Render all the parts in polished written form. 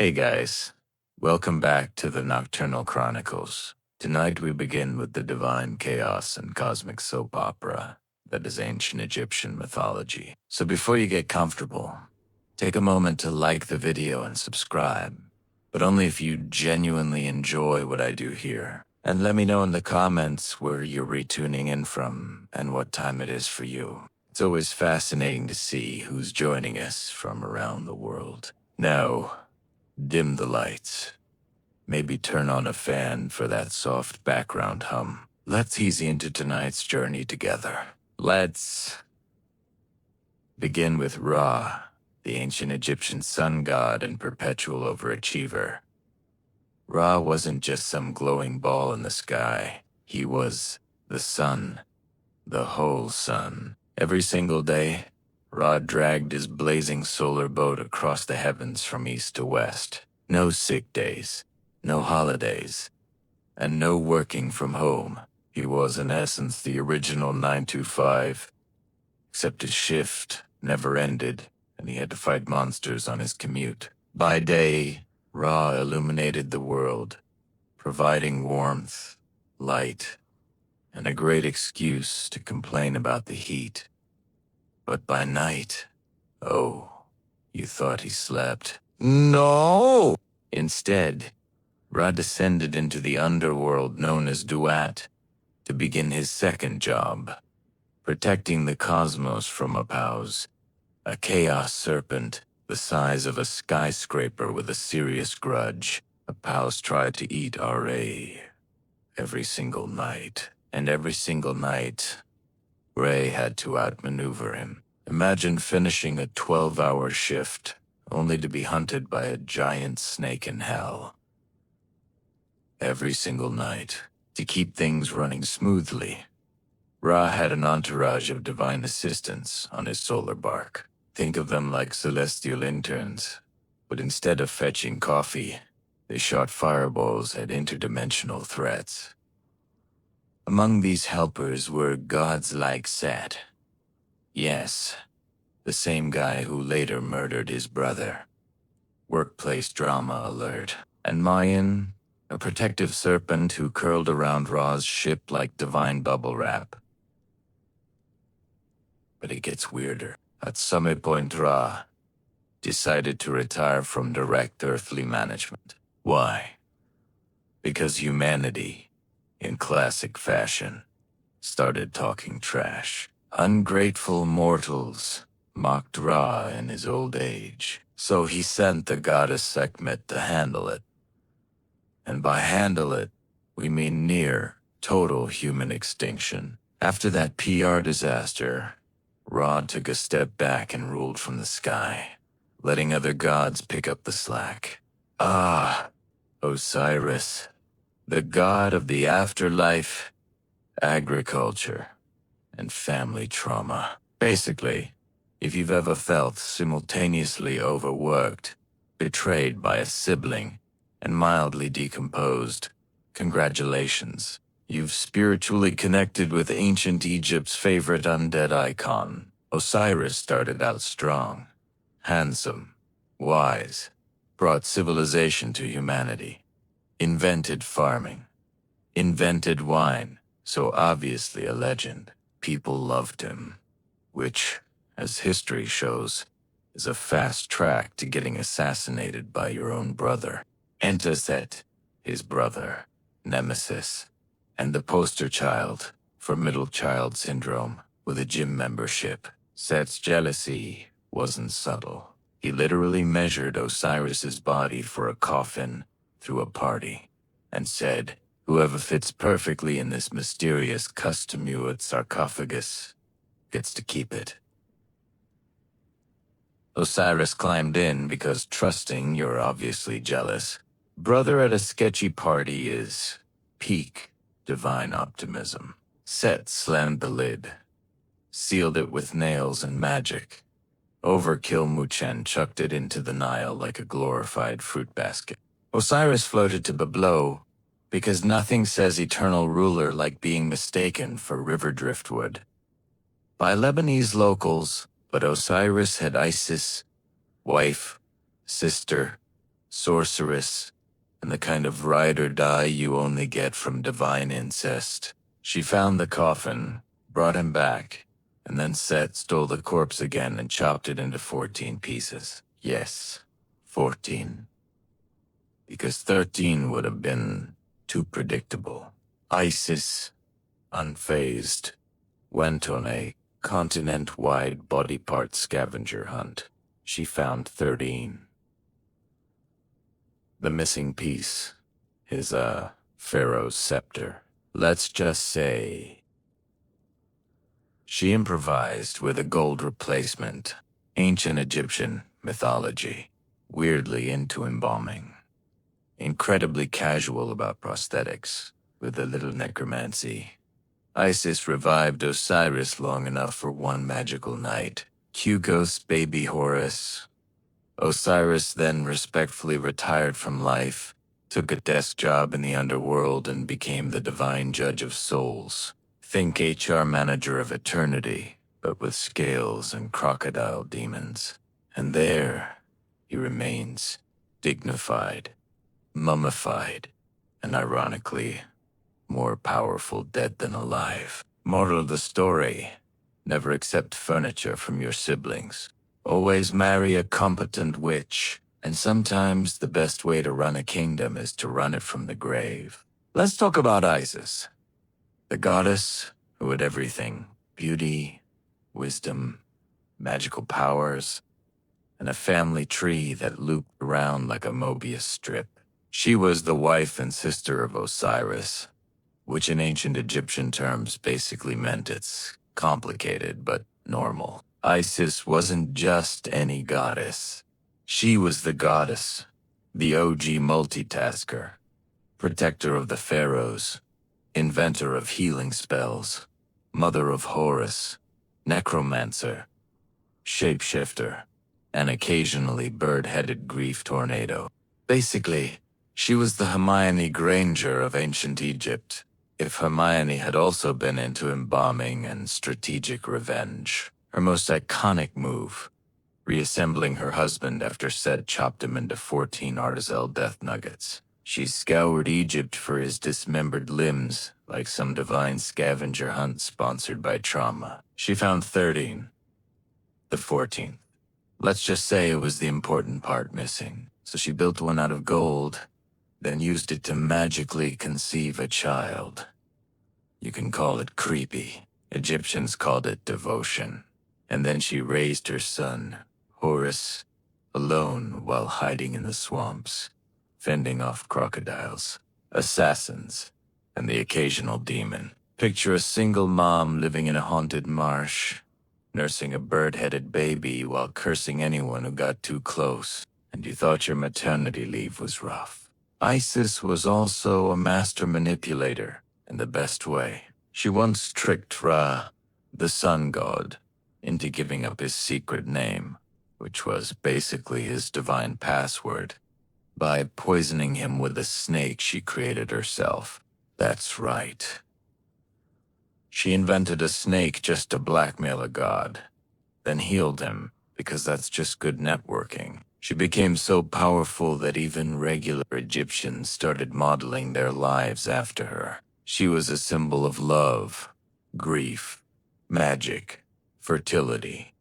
Hey guys, welcome back to the Nocturnal Chronicles. Tonight we begin with the divine chaos and cosmic soap opera that is ancient Egyptian mythology. So before you get comfortable, take a moment to like the video and subscribe, but only if you genuinely enjoy what I do here. And let me know in the comments where you're retuning in from and what time it is for you. It's always fascinating to see who's joining us from around the world. Now, dim the lights. Maybe turn on a fan for that soft background hum. Let's ease into tonight's journey together. Let's begin with Ra, the ancient Egyptian sun god and perpetual overachiever. Ra wasn't just some glowing ball in the sky. He was the sun, the whole sun. Every single day, Ra dragged his blazing solar boat across the heavens from east to west. No sick days, no holidays, and no working from home. He was in essence the original 9 to 5, except his shift never ended, and he had to fight monsters on his commute. By day, Ra illuminated the world, providing warmth, light, and a great excuse to complain about the heat. But by night, oh, you thought he slept. No! Instead, Ra descended into the underworld known as Duat to begin his second job, protecting the cosmos from Apause, a chaos serpent the size of a skyscraper with a serious grudge. Apause tried to eat Ra every single night, and every single night, Ray had to outmaneuver him. Imagine finishing a 12-hour shift only to be hunted by a giant snake in hell. Every single night, to keep things running smoothly, Ra had an entourage of divine assistants on his solar bark. Think of them like celestial interns, but instead of fetching coffee, they shot fireballs at interdimensional threats. Among these helpers were gods like Set. Yes, the same guy who later murdered his brother. Workplace drama alert. And Mayan, a protective serpent who curled around Ra's ship like divine bubble wrap. But it gets weirder. At some point, Ra decided to retire from direct earthly management. Why? Because humanity, in classic fashion, started talking trash. Ungrateful mortals mocked Ra in his old age, so he sent the goddess Sekhmet to handle it. And by handle it, we mean near total human extinction. After that PR disaster, Ra took a step back and ruled from the sky, letting other gods pick up the slack. Osiris, the god of the afterlife, agriculture, and family trauma. Basically, if you've ever felt simultaneously overworked, betrayed by a sibling, and mildly decomposed, congratulations. You've spiritually connected with ancient Egypt's favorite undead icon. Osiris started out strong, handsome, wise, brought civilization to humanity, invented farming, invented wine, so obviously a legend. People loved him, which, as history shows, is a fast track to getting assassinated by your own brother. Enter Set, his brother, nemesis, and the poster child for middle child syndrome with a gym membership. Set's jealousy wasn't subtle. He literally measured Osiris's body for a coffin through a party and said, "Whoever fits perfectly in this mysterious custom-mewed sarcophagus gets to keep it." Osiris climbed in because trusting you're obviously jealous. Brother at a sketchy party is peak divine optimism. Set slammed the lid, sealed it with nails and magic. Overkill Muchen chucked it into the Nile like a glorified fruit basket. Osiris floated to Bablo, because nothing says eternal ruler like being mistaken for river driftwood. By Lebanese locals, but Osiris had Isis, wife, sister, sorceress, and the kind of ride or die you only get from divine incest. She found the coffin, brought him back, and then Set stole the corpse again and chopped it into 14 pieces. Yes, 14. Because 13 would have been too predictable. Isis, unfazed, went on a continent-wide body part scavenger hunt. She found 13. The missing piece, his, pharaoh's scepter. Let's just say she improvised with a gold replacement. Ancient Egyptian mythology, weirdly into embalming. Incredibly casual about prosthetics, with a little necromancy. Isis revived Osiris long enough for one magical night. Cugos baby Horus. Osiris then respectfully retired from life, took a desk job in the underworld, and became the divine judge of souls. Think HR manager of eternity, but with scales and crocodile demons. And there he remains, dignified, mummified, and ironically, more powerful dead than alive. Moral of the story: never accept furniture from your siblings. Always marry a competent witch, and sometimes the best way to run a kingdom is to run it from the grave. Let's talk about Isis, the goddess who had everything: beauty, wisdom, magical powers, and a family tree that looped around like a Mobius strip. She was the wife and sister of Osiris, which in ancient Egyptian terms basically meant it's complicated but normal. Isis wasn't just any goddess. She was the goddess, the OG multitasker, protector of the pharaohs, inventor of healing spells, mother of Horus, necromancer, shapeshifter, and occasionally bird-headed grief tornado. Basically, she was the Hermione Granger of ancient Egypt, if Hermione had also been into embalming and strategic revenge. Her most iconic move, reassembling her husband after Set chopped him into 14 Artizel death nuggets. She scoured Egypt for his dismembered limbs like some divine scavenger hunt sponsored by trauma. She found 13. The 14th. Let's just say it was the important part missing. So she built one out of gold, then used it to magically conceive a child. You can call it creepy. Egyptians called it devotion. And then she raised her son, Horus, alone while hiding in the swamps, fending off crocodiles, assassins, and the occasional demon. Picture a single mom living in a haunted marsh, nursing a bird-headed baby while cursing anyone who got too close, and you thought your maternity leave was rough. Isis was also a master manipulator, in the best way. She once tricked Ra, the sun god, into giving up his secret name, which was basically his divine password, by poisoning him with a snake she created herself. That's right. She invented a snake just to blackmail a god, then healed him, because that's just good networking. She became so powerful that even regular Egyptians started modeling their lives after her. She was a symbol of love, grief, magic, fertility.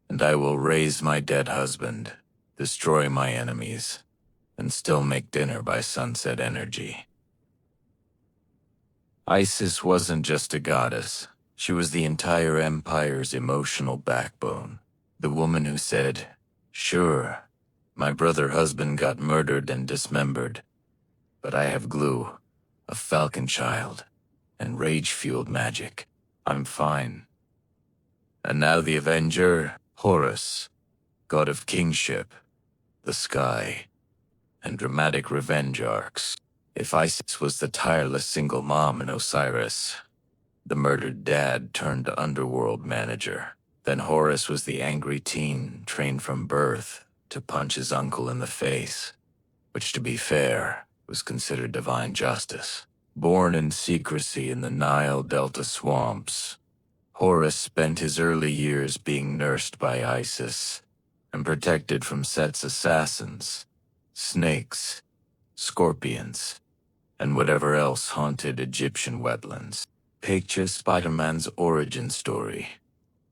And I will raise my dead husband, destroy my enemies, and still make dinner by sunset energy. Isis wasn't just a goddess. She was the entire empire's emotional backbone. The woman who said, "Sure, my brother husband got murdered and dismembered, but I have glue, a falcon child, and rage-fueled magic. I'm fine." And now the Avenger, Horus, god of kingship, the sky, and dramatic revenge arcs. If Isis was the tireless single mom in Osiris, the murdered dad turned underworld manager, then Horus was the angry teen trained from birth to punch his uncle in the face, which, to be fair, was considered divine justice. Born in secrecy in the Nile Delta swamps, Horus spent his early years being nursed by Isis and protected from Set's assassins, snakes, scorpions, and whatever else haunted Egyptian wetlands. Picture Spider-Man's origin story,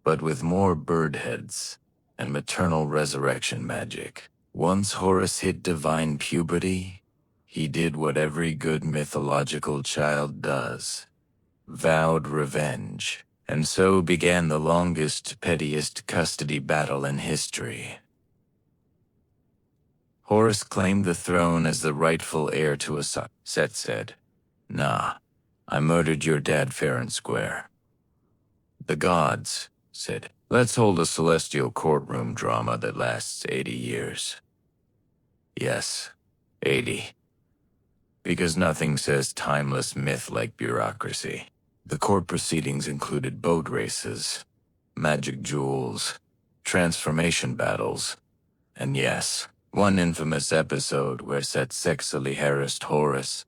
but with more bird heads and maternal resurrection magic. Once Horus hit divine puberty, he did what every good mythological child does: vowed revenge, and so began the longest, pettiest custody battle in history. Horus claimed the throne as the rightful heir to a son. Set said, "Nah, I murdered your dad fair and square." The gods said, "Let's hold a celestial courtroom drama that lasts 80 years. Yes, 80. Because nothing says timeless myth like bureaucracy. The court proceedings included boat races, magic jewels, transformation battles, and yes, one infamous episode where Set sexually harassed Horus,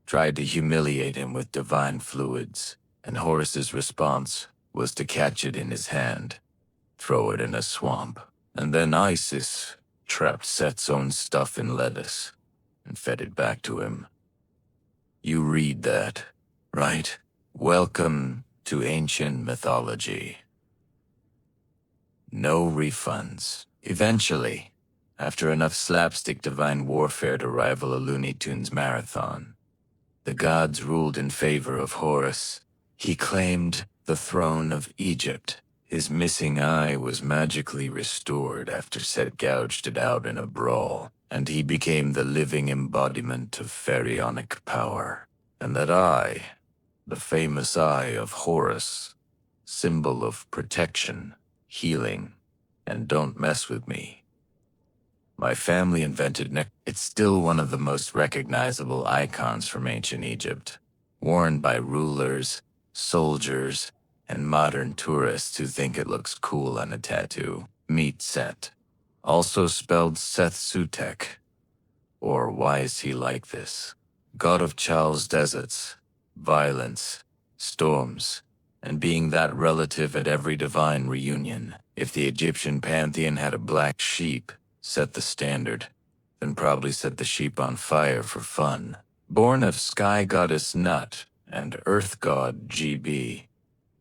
tried to humiliate him with divine fluids, and Horus's response was to catch it in his hand, throw it in a swamp, and then Isis trapped Set's own stuff in lettuce and fed it back to him. You read that, right? Welcome to ancient mythology. No refunds. Eventually, after enough slapstick divine warfare to rival a Looney Tunes marathon, the gods ruled in favor of Horus. He claimed the throne of Egypt. His missing eye was magically restored after Set gouged it out in a brawl, and he became the living embodiment of pharaonic power. And that eye, the famous eye of Horus, symbol of protection, healing, and don't mess with me. My family invented it's still one of the most recognizable icons from ancient Egypt, worn by rulers, soldiers, and modern tourists who think it looks cool on a tattoo. Meet Set, also spelled Seth Sutek, or why is he like this? God of Charles deserts, violence, storms, and being that relative at every divine reunion. If the Egyptian pantheon had a black sheep, set the standard, then probably set the sheep on fire for fun. Born of sky goddess Nut and earth god GB,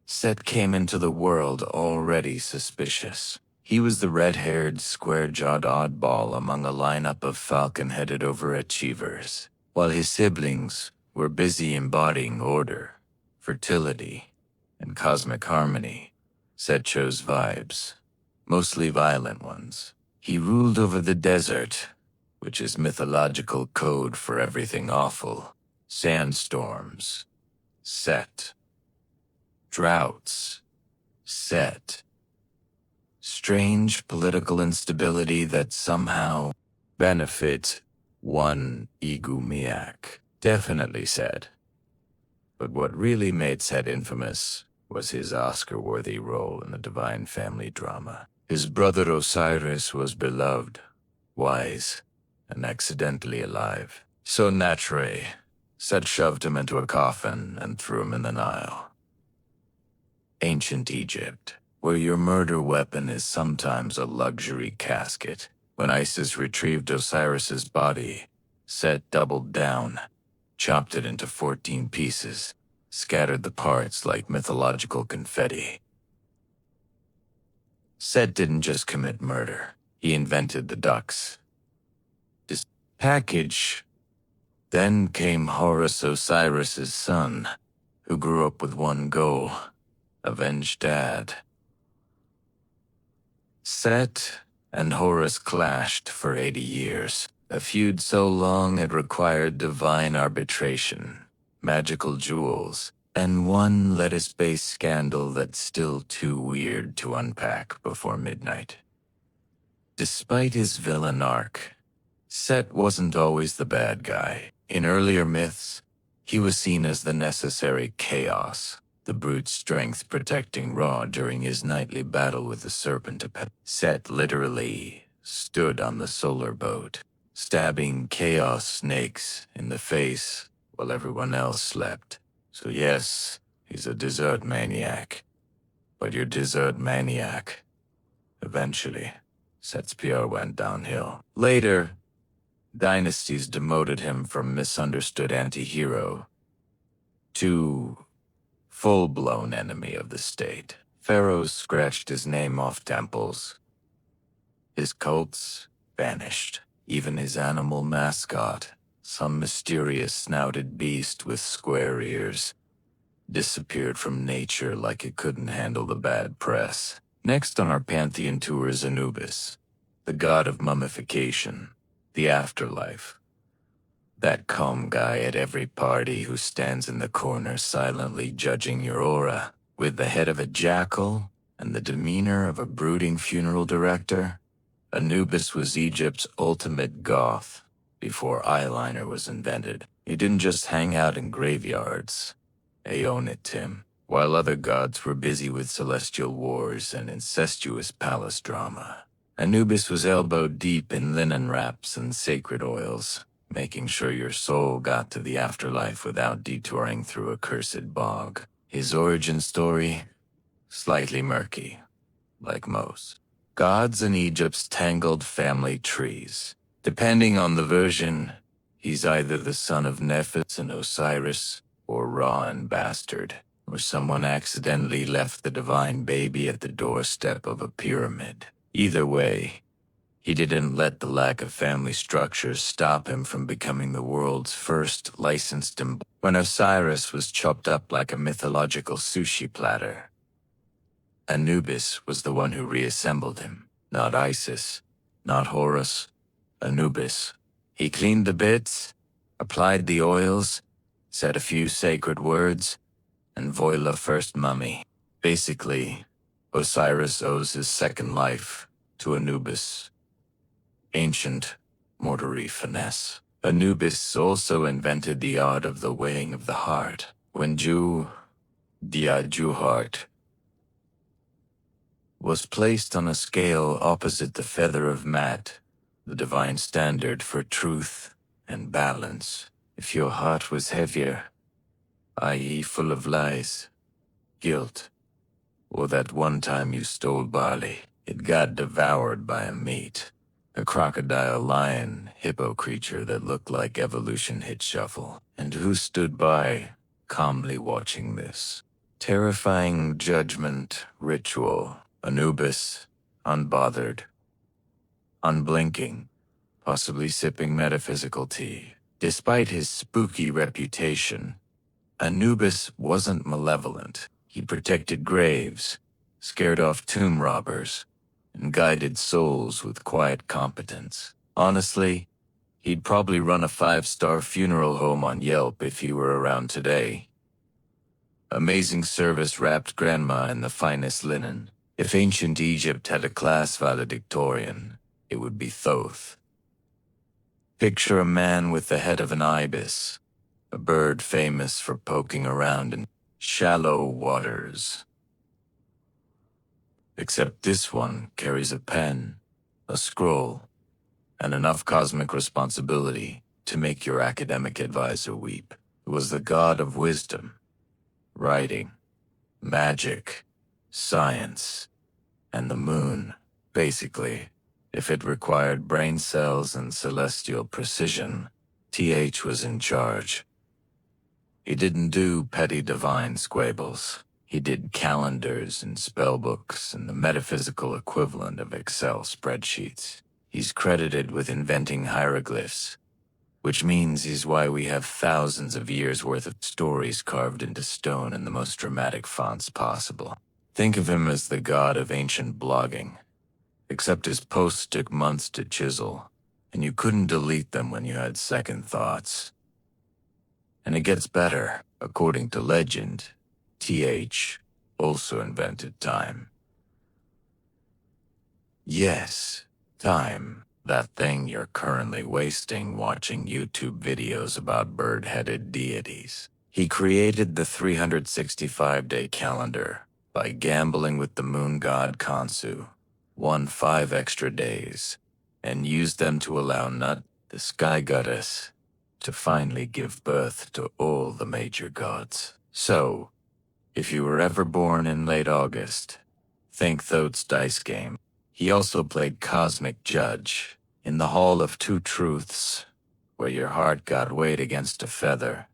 Set came into the world already suspicious. He was the red-haired, square-jawed oddball among a lineup of falcon-headed overachievers, while his siblings were busy embodying order, fertility, and cosmic harmony. Set chose vibes, mostly violent ones. He ruled over the desert, which is mythological code for everything awful. Sandstorms, Set. Droughts, Set. Strange political instability that somehow benefits one Igumiak. Definitely Set. But what really made Set infamous was his Oscar-worthy role in the Divine Family drama. His brother Osiris was beloved, wise, and accidentally alive. So naturally, Set shoved him into a coffin and threw him in the Nile. Ancient Egypt, where your murder weapon is sometimes a luxury casket. When Isis retrieved Osiris's body, Set doubled down, chopped it into 14 pieces, scattered the parts like mythological confetti. Set didn't just commit murder, he invented the ducks. This package. Then came Horus, Osiris's son, who grew up with one goal: avenge Dad. Set and Horus clashed for 80 years, a feud so long it required divine arbitration, magical jewels, and one lettuce-based scandal that's still too weird to unpack before midnight. Despite his villain arc, Set wasn't always the bad guy. In earlier myths, he was seen as the necessary chaos, the brute strength protecting Ra during his nightly battle with the serpent. Set literally stood on the solar boat, stabbing chaos snakes in the face while everyone else slept. So yes, he's a dessert maniac. But your dessert maniac. Eventually, Set's PR went downhill. Later, Dynasties demoted him from misunderstood anti-hero to full-blown enemy of the state. Pharaohs scratched his name off temples. His cults vanished. Even his animal mascot, some mysterious snouted beast with square ears, disappeared from nature like it couldn't handle the bad press. Next on our pantheon tour is Anubis, the god of mummification, the afterlife. That calm guy at every party who stands in the corner silently judging your aura, with the head of a jackal and the demeanor of a brooding funeral director. Anubis was Egypt's ultimate goth before eyeliner was invented. He didn't just hang out in graveyards. Aeon it, Tim. While other gods were busy with celestial wars and incestuous palace drama, Anubis was elbowed deep in linen wraps and sacred oils, making sure your soul got to the afterlife without detouring through a cursed bog. His origin story? Slightly murky, like most gods in Egypt's tangled family trees. Depending on the version, he's either the son of Nephthys and Osiris, or Ra and bastard, or someone accidentally left the divine baby at the doorstep of a pyramid. Either way, he didn't let the lack of family structures stop him from becoming the world's first licensed when Osiris was chopped up like a mythological sushi platter. Anubis was the one who reassembled him, not Isis, not Horus, Anubis. He cleaned the bits, applied the oils, said a few sacred words, and voila first mummy. Basically, Osiris owes his second life to Anubis. Ancient mortuary finesse. Anubis also invented the art of the weighing of the heart. When Diaju heart was placed on a scale opposite the feather of Mat, the divine standard for truth and balance. If your heart was heavier, i.e. full of lies, guilt, or that one time you stole barley, it got devoured by a mate. A crocodile, lion, hippo creature that looked like evolution hit shuffle. And who stood by, calmly watching this terrifying judgment ritual? Anubis, unbothered, unblinking, possibly sipping metaphysical tea. Despite his spooky reputation, Anubis wasn't malevolent. He protected graves, scared off tomb robbers, and guided souls with quiet competence. Honestly, he'd probably run a 5-star funeral home on Yelp if he were around today. Amazing service wrapped grandma in the finest linen. If ancient Egypt had a class valedictorian, it would be Thoth. Picture a man with the head of an ibis, a bird famous for poking around in shallow waters. Except this one carries a pen, a scroll, and enough cosmic responsibility to make your academic advisor weep. It was the god of wisdom, writing, magic, science, and the moon. Basically, if it required brain cells and celestial precision, TH was in charge. He didn't do petty divine squabbles. He did calendars and spellbooks and the metaphysical equivalent of Excel spreadsheets. He's credited with inventing hieroglyphs, which means he's why we have thousands of years' worth of stories carved into stone in the most dramatic fonts possible. Think of him as the god of ancient blogging, except his posts took months to chisel, and you couldn't delete them when you had second thoughts. And it gets better. According to legend, TH also invented time. Yes, time. That thing you're currently wasting watching YouTube videos about bird-headed deities. He created the 365-day calendar by gambling with the moon god Khonsu, won 5 extra days, and used them to allow Nut, the sky goddess, to finally give birth to all the major gods. So, if you were ever born in late August, think Thoth's dice game. He also played Cosmic Judge, In the Hall of Two Truths, where your heart got weighed against a feather,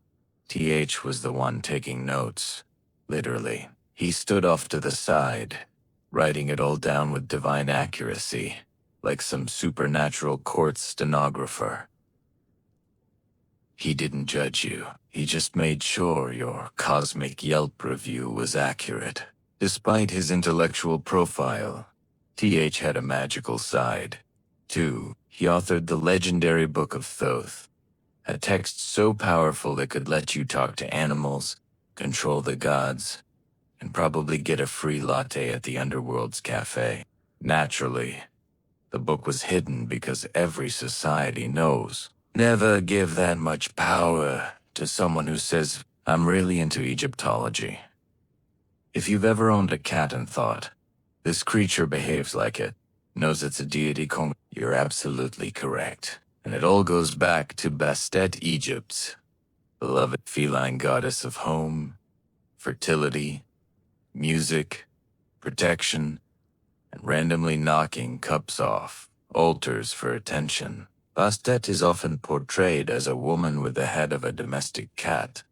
TH was the one taking notes. Literally. He stood off to the side, writing it all down with divine accuracy, like some supernatural court stenographer. He didn't judge you. He just made sure your cosmic Yelp review was accurate. Despite his intellectual profile, TH had a magical side. Too, he authored the legendary Book of Thoth, a text so powerful it could let you talk to animals, control the gods, and probably get a free latte at the Underworld's cafe. Naturally, the book was hidden because every society knows. Never give that much power to someone who says, "I'm really into Egyptology." If you've ever owned a cat and thought, "This creature behaves like it, knows it's a deity," you're absolutely correct. And it all goes back to Bastet, Egypt's beloved feline goddess of home, fertility, music, protection, and randomly knocking cups off altars for attention. Bastet is often portrayed as a woman with the head of a domestic cat,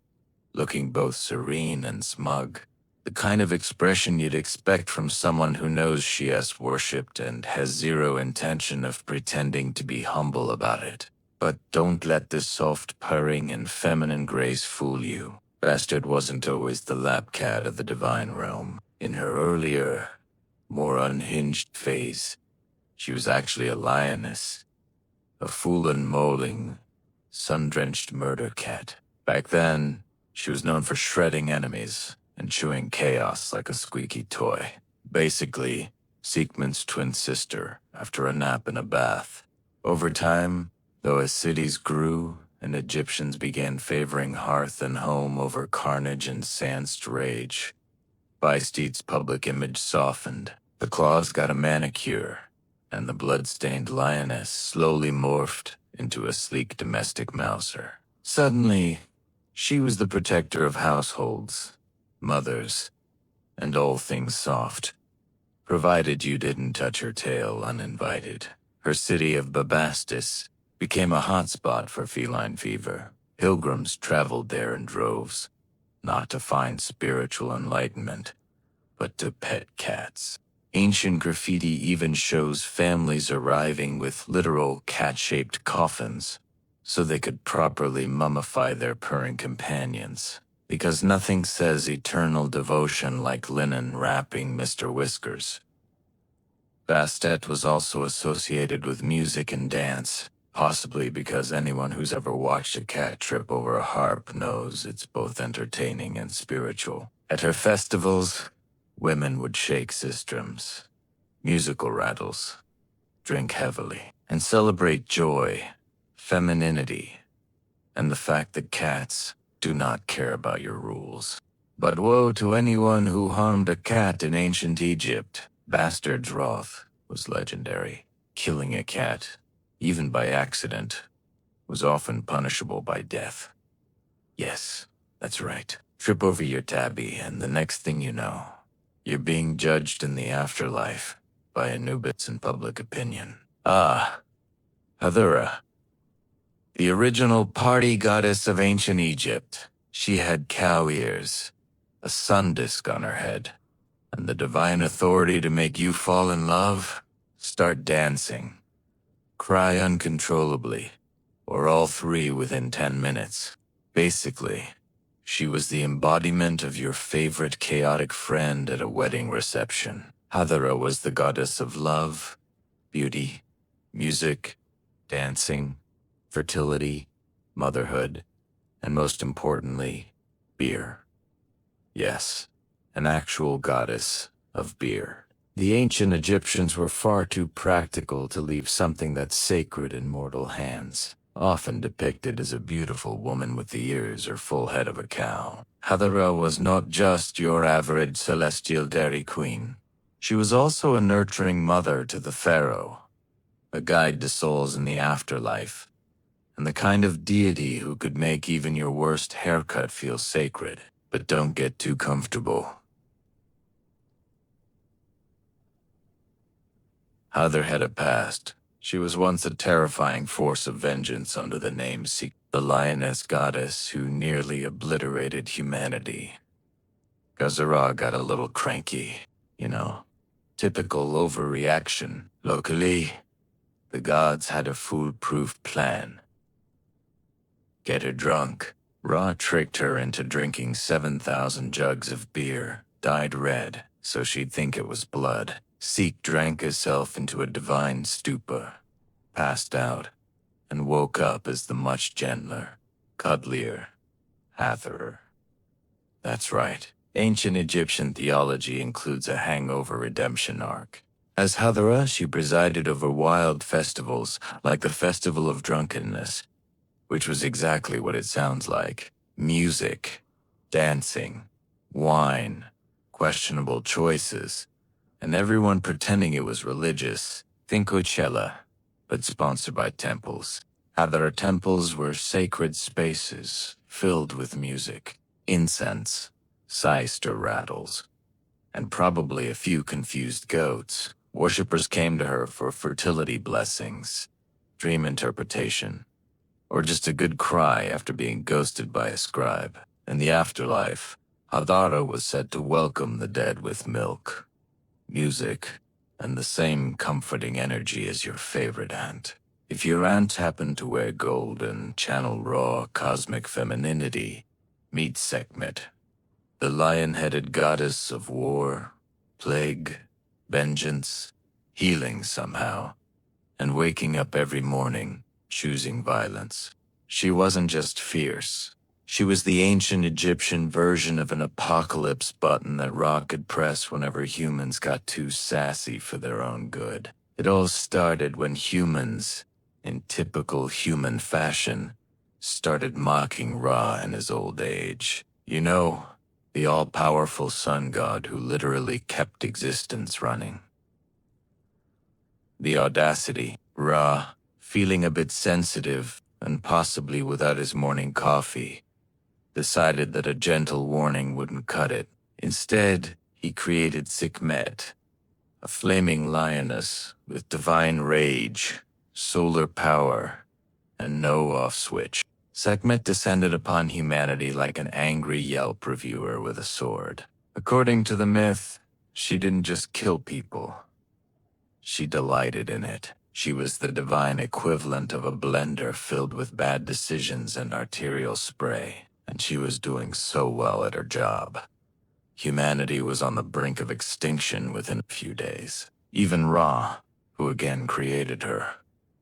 looking both serene and smug. The kind of expression you'd expect from someone who knows she is worshipped and has zero intention of pretending to be humble about it. But don't let this soft purring and feminine grace fool you. Bastet wasn't always the lap cat of the divine realm. In her earlier, more unhinged phase, she was actually a lioness, a full-on mauling, sun-drenched murder cat. Back then, she was known for shredding enemies and chewing chaos like a squeaky toy. Basically, Sekhmen's twin sister after a nap in a bath. Over time, though, as cities grew and Egyptians began favoring hearth and home over carnage and sanced rage, Bastet's public image softened. The claws got a manicure, and the blood-stained lioness slowly morphed into a sleek domestic mouser. Suddenly, she was the protector of households, mothers, and all things soft, provided you didn't touch her tail uninvited. Her city of Babastis became a hotspot for feline fever. Pilgrims traveled there in droves, not to find spiritual enlightenment, but to pet cats. Ancient graffiti even shows families arriving with literal cat-shaped coffins so they could properly mummify their purring companions. Because nothing says eternal devotion like linen wrapping Mr. Whiskers. Bastet was also associated with music and dance, possibly because anyone who's ever watched a cat trip over a harp knows it's both entertaining and spiritual. At her festivals, women would shake sistrums, musical rattles, drink heavily, and celebrate joy, femininity, and the fact that cats do not care about your rules. But woe to anyone who harmed a cat in ancient Egypt. Bastard's wrath was legendary. Killing a cat, even by accident, was often punishable by death. Yes, that's right. Trip over your tabby, and the next thing you know, you're being judged in the afterlife by Anubis in public opinion. Ah, Hathora, the original party goddess of ancient Egypt. She had cow ears, a sun disk on her head, and the divine authority to make you fall in love, start dancing, cry uncontrollably, or all three within 10 minutes. Basically, she was the embodiment of your favorite chaotic friend at a wedding reception. Hathora was the goddess of love, beauty, music, dancing, fertility, motherhood, and most importantly, beer. Yes, an actual goddess of beer. The ancient Egyptians were far too practical to leave something that's sacred in mortal hands, often depicted as a beautiful woman with the ears or full head of a cow. Hathora was not just your average celestial dairy queen. She was also a nurturing mother to the pharaoh, a guide to souls in the afterlife, and the kind of deity who could make even your worst haircut feel sacred. But don't get too comfortable. Hathor had a past. She was once a terrifying force of vengeance under the name the lioness goddess who nearly obliterated humanity. Gazara got a little cranky, you know. Typical overreaction. Locally, the gods had a foolproof plan. Get her drunk. Ra tricked her into drinking 7,000 jugs of beer, dyed red, so she'd think it was blood. Seek drank herself into a divine stupor, passed out, and woke up as the much gentler, cuddlier Hathor. That's right. Ancient Egyptian theology includes a hangover redemption arc. As Hathor, she presided over wild festivals like the Festival of Drunkenness, which was exactly what it sounds like. Music, dancing, wine, questionable choices, and everyone pretending it was religious. Think Coachella, but sponsored by temples. Hathor temples were sacred spaces filled with music, incense, sister rattles, and probably a few confused goats. Worshippers came to her for fertility blessings, dream interpretation, or just a good cry after being ghosted by a scribe. In the afterlife, Hathor was said to welcome the dead with milk, music, and the same comforting energy as your favorite aunt. If your aunt happened to wear gold and channel raw cosmic femininity, meet Sekhmet, the lion-headed goddess of war, plague, vengeance, healing somehow, and waking up every morning, choosing violence. She wasn't just fierce. She was the ancient Egyptian version of an apocalypse button that Ra could press whenever humans got too sassy for their own good. It all started when humans, in typical human fashion, started mocking Ra in his old age. You know, the all-powerful sun god who literally kept existence running. The audacity. Ra, feeling a bit sensitive and possibly without his morning coffee, decided that a gentle warning wouldn't cut it. Instead, he created Sekhmet, a flaming lioness with divine rage, solar power, and no off switch. Sekhmet descended upon humanity like an angry Yelp reviewer with a sword. According to the myth, she didn't just kill people. She delighted in it. She was the divine equivalent of a blender filled with bad decisions and arterial spray, and she was doing so well at her job. Humanity was on the brink of extinction within a few days. Even Ra, who again created her,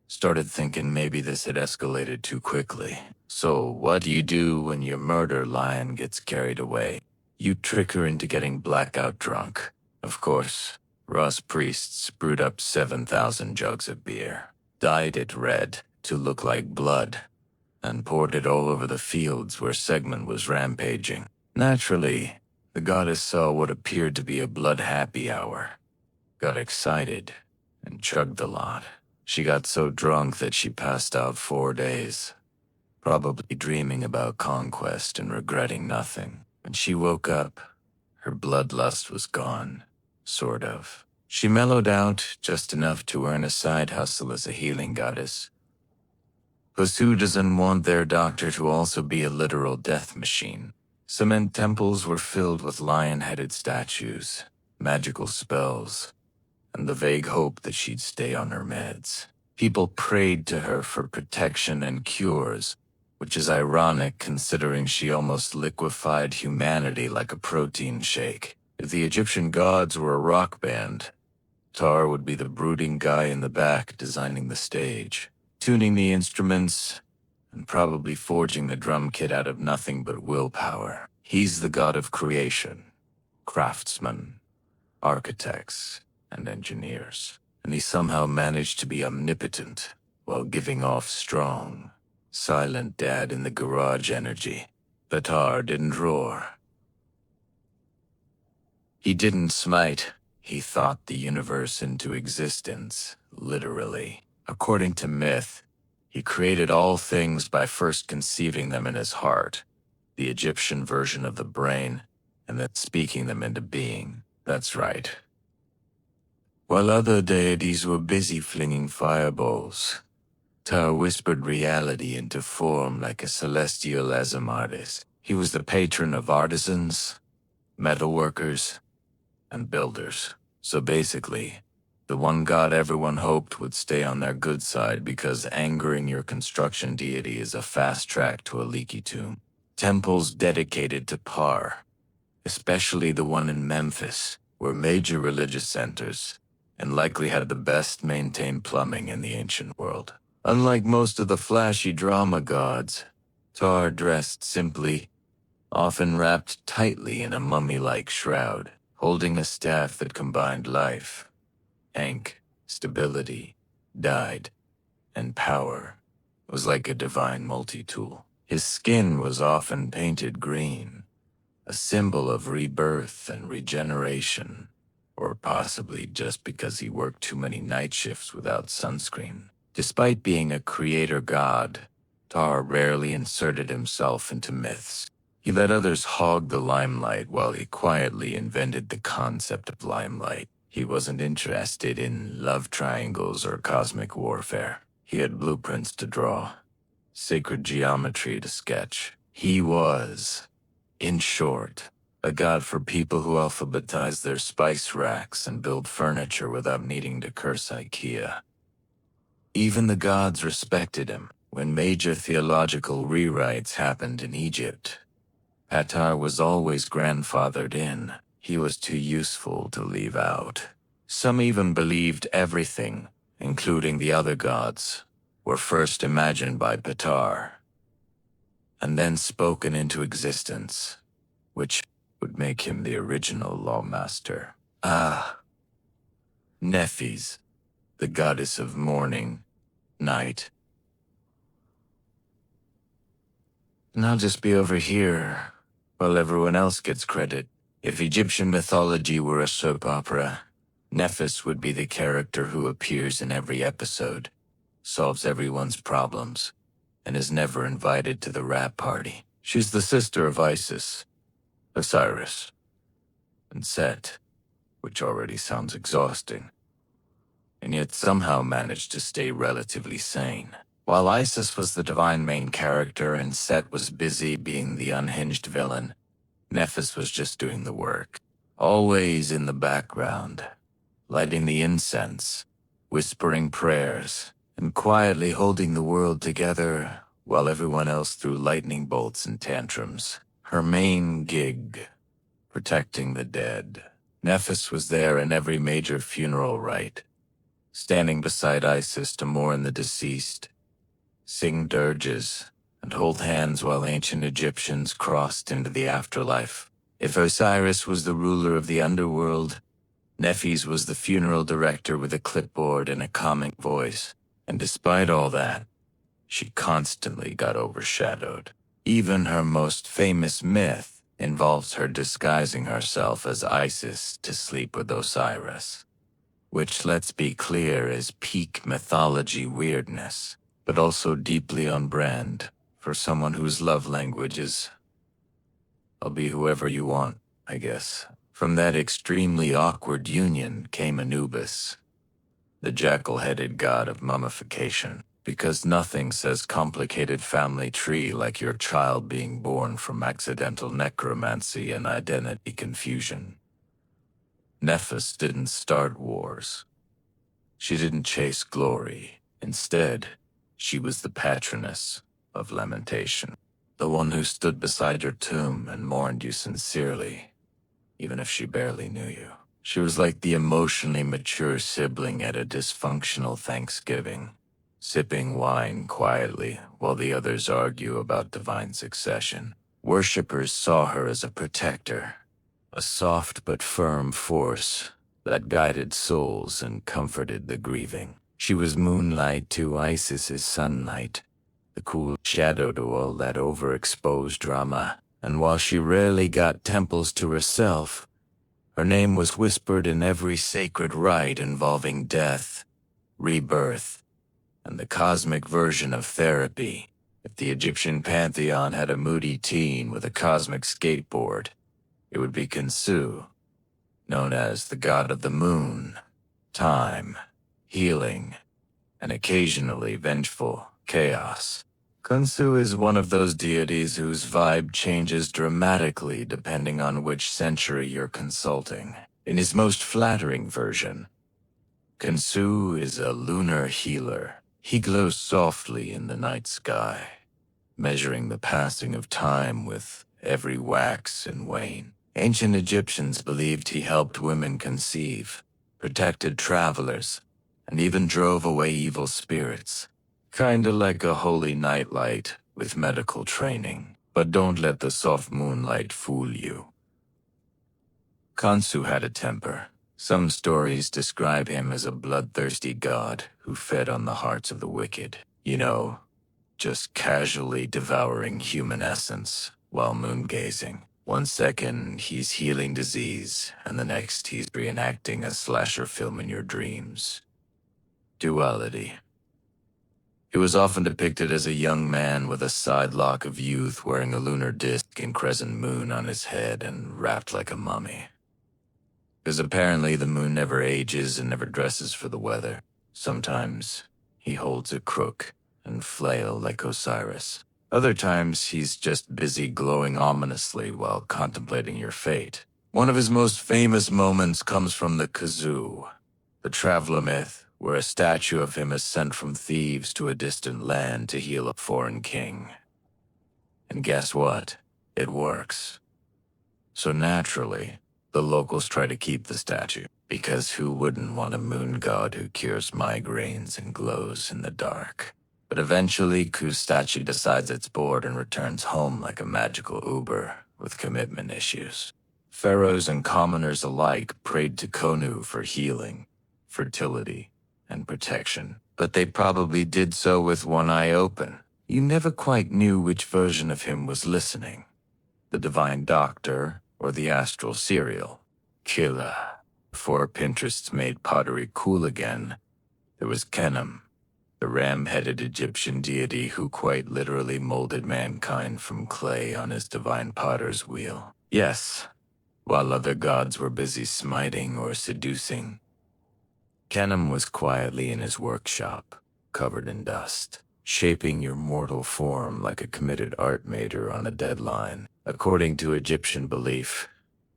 started thinking maybe this had escalated too quickly. So what do you do when your murder lion gets carried away? You trick her into getting blackout drunk. Of course, Ra's priests brewed up 7,000 jugs of beer, dyed it red to look like blood, and poured it all over the fields where Sekhmet was rampaging. Naturally, the goddess saw what appeared to be a blood happy hour, got excited, and chugged the lot. She got so drunk that she passed out 4 days, probably dreaming about conquest and regretting nothing. When she woke up, her bloodlust was gone, sort of. She mellowed out just enough to earn a side hustle as a healing goddess. 'Cause who doesn't want their doctor to also be a literal death machine? Cement temples were filled with lion-headed statues, magical spells, and the vague hope that she'd stay on her meds. People prayed to her for protection and cures, which is ironic considering she almost liquefied humanity like a protein shake. If the Egyptian gods were a rock band, Tar would be the brooding guy in the back designing the stage, tuning the instruments, and probably forging the drum kit out of nothing but willpower. He's the god of creation, craftsmen, architects, and engineers, and he somehow managed to be omnipotent while giving off strong, silent dad in the garage energy. But Tar didn't roar. He didn't smite. He thought the universe into existence, literally. According to myth, he created all things by first conceiving them in his heart, the Egyptian version of the brain, and then speaking them into being. That's right. While other deities were busy flinging fireballs, Ptah whispered reality into form like a celestial asm artist. He was the patron of artisans, metalworkers, and builders. So basically, the one god everyone hoped would stay on their good side because angering your construction deity is a fast track to a leaky tomb. Temples dedicated to Par, especially the one in Memphis, were major religious centers and likely had the best maintained plumbing in the ancient world. Unlike most of the flashy drama gods, Tar dressed simply, often wrapped tightly in a mummy-like shroud, holding a staff that combined life, ink, stability, dyed, and power. It was like a divine multi-tool. His skin was often painted green, a symbol of rebirth and regeneration, or possibly just because he worked too many night shifts without sunscreen. Despite being a creator god, Tar rarely inserted himself into myths. He let others hog the limelight while he quietly invented the concept of limelight. He wasn't interested in love triangles or cosmic warfare. He had blueprints to draw, sacred geometry to sketch. He was, in short, a god for people who alphabetize their spice racks and build furniture without needing to curse IKEA. Even the gods respected him. When major theological rewrites happened in Egypt, Ptah was always grandfathered in. He was too useful to leave out. Some even believed everything, including the other gods, were first imagined by Ptah and then spoken into existence, which would make him the original lawmaster. Nephis, the goddess of morning, night. And I'll just be over here, while everyone else gets credit. If Egyptian mythology were a soap opera, Nephis would be the character who appears in every episode, solves everyone's problems, and is never invited to the rap party. She's the sister of Isis, Osiris, and Set, which already sounds exhausting, and yet somehow managed to stay relatively sane. While Isis was the divine main character and Set was busy being the unhinged villain, Nephis was just doing the work, always in the background, lighting the incense, whispering prayers, and quietly holding the world together while everyone else threw lightning bolts and tantrums. Her main gig, protecting the dead. Nephis was there in every major funeral rite, standing beside Isis to mourn the deceased, sing dirges, and hold hands while ancient Egyptians crossed into the afterlife. If Osiris was the ruler of the underworld, Nephis was the funeral director with a clipboard and a calming voice. And despite all that, she constantly got overshadowed. Even her most famous myth involves her disguising herself as Isis to sleep with Osiris, which, let's be clear, is peak mythology weirdness, but also deeply on brand for someone whose love language is, I'll be whoever you want, I guess. From that extremely awkward union came Anubis, the jackal-headed god of mummification, because nothing says complicated family tree like your child being born from accidental necromancy and identity confusion. Nephis didn't start wars. She didn't chase glory. Instead, she was the patroness of lamentation, the one who stood beside your tomb and mourned you sincerely, even if she barely knew you. She was like the emotionally mature sibling at a dysfunctional Thanksgiving, sipping wine quietly while the others argue about divine succession. Worshippers saw her as a protector, a soft but firm force that guided souls and comforted the grieving. She was moonlight to Isis's sunlight, the cool shadow to all that overexposed drama. And while she rarely got temples to herself, her name was whispered in every sacred rite involving death, rebirth, and the cosmic version of therapy. If the Egyptian pantheon had a moody teen with a cosmic skateboard, it would be Kinsu, known as the god of the moon, time, healing, and occasionally vengeful chaos. Khonsu is one of those deities whose vibe changes dramatically depending on which century you're consulting. In his most flattering version, Khonsu is a lunar healer. He glows softly in the night sky, measuring the passing of time with every wax and wane. Ancient Egyptians believed he helped women conceive, protected travelers, and even drove away evil spirits. Kinda like a holy nightlight with medical training. But don't let the soft moonlight fool you. Khonsu had a temper. Some stories describe him as a bloodthirsty god who fed on the hearts of the wicked. You know, just casually devouring human essence while moon-gazing. 1 second, he's healing disease, and the next he's reenacting a slasher film in your dreams. Duality. He was often depicted as a young man with a side lock of youth wearing a lunar disk and crescent moon on his head and wrapped like a mummy. Because apparently the moon never ages and never dresses for the weather. Sometimes he holds a crook and flail like Osiris. Other times he's just busy glowing ominously while contemplating your fate. One of his most famous moments comes from the kazoo, the traveler myth, where a statue of him is sent from thieves to a distant land to heal a foreign king. And guess what? It works. So naturally, the locals try to keep the statue, because who wouldn't want a moon god who cures migraines and glows in the dark? But eventually, Ku's statue decides it's bored and returns home like a magical Uber with commitment issues. Pharaohs and commoners alike prayed to Khonu for healing, fertility, and protection, but they probably did so with one eye open. You never quite knew which version of him was listening, the divine doctor or the astral serial killer. Before Pinterest made pottery cool again, there was Khnum, the ram-headed Egyptian deity who quite literally molded mankind from clay on his divine potter's wheel. Yes, while other gods were busy smiting or seducing, Khnum was quietly in his workshop, covered in dust, shaping your mortal form like a committed art major on a deadline. According to Egyptian belief,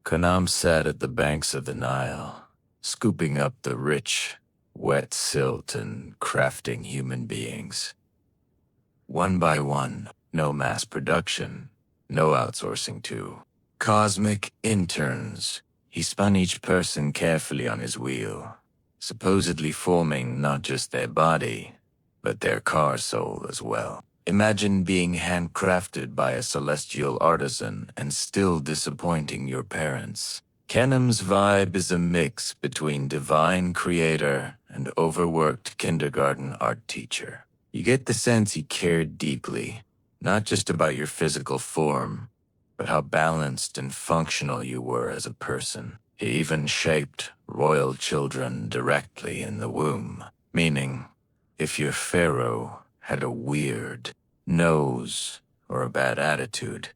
Khnum sat at the banks of the Nile, scooping up the rich, wet silt and crafting human beings. One by one, no mass production, no outsourcing too. Cosmic interns. He spun each person carefully on his wheel, supposedly forming not just their body, but their car soul as well. Imagine being handcrafted by a celestial artisan and still disappointing your parents. Khnum's vibe is a mix between divine creator and overworked kindergarten art teacher. You get the sense he cared deeply, not just about your physical form, but how balanced and functional you were as a person. He even shaped royal children directly in the womb, meaning if your pharaoh had a weird nose or a bad attitude,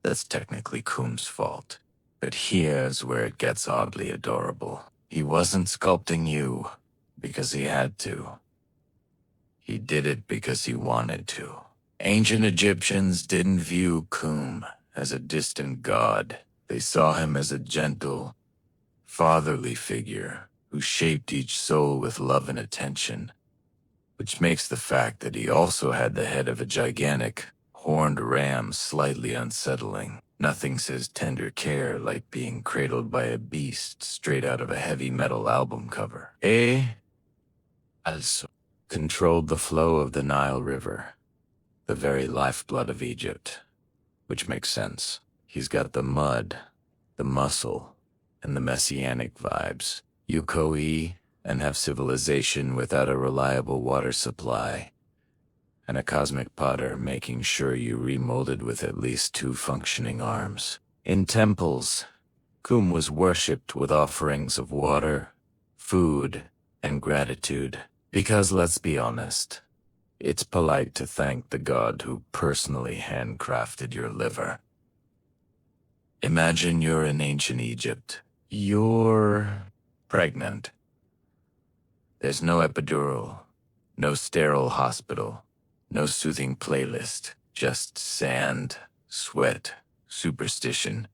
that's technically Khum's fault. But here's where it gets oddly adorable. He wasn't sculpting you because he had to. He did it because he wanted to. Ancient Egyptians didn't view Khum as a distant god. They saw him as a gentle, fatherly figure who shaped each soul with love and attention, which makes the fact that he also had the head of a gigantic, horned ram slightly unsettling. Nothing says tender care like being cradled by a beast straight out of a heavy metal album cover. Also controlled the flow of the Nile River, the very lifeblood of Egypt, which makes sense. He's got the mud, the muscle, and the messianic vibes. You co-e and have civilization without a reliable water supply, and a cosmic potter making sure you remolded with at least 2 functioning arms. In temples, Khum was worshipped with offerings of water, food, and gratitude. Because let's be honest, it's polite to thank the god who personally handcrafted your liver. Imagine you're in ancient Egypt. You're pregnant. There's no epidural, no sterile hospital, no soothing playlist, just sand, sweat, superstition,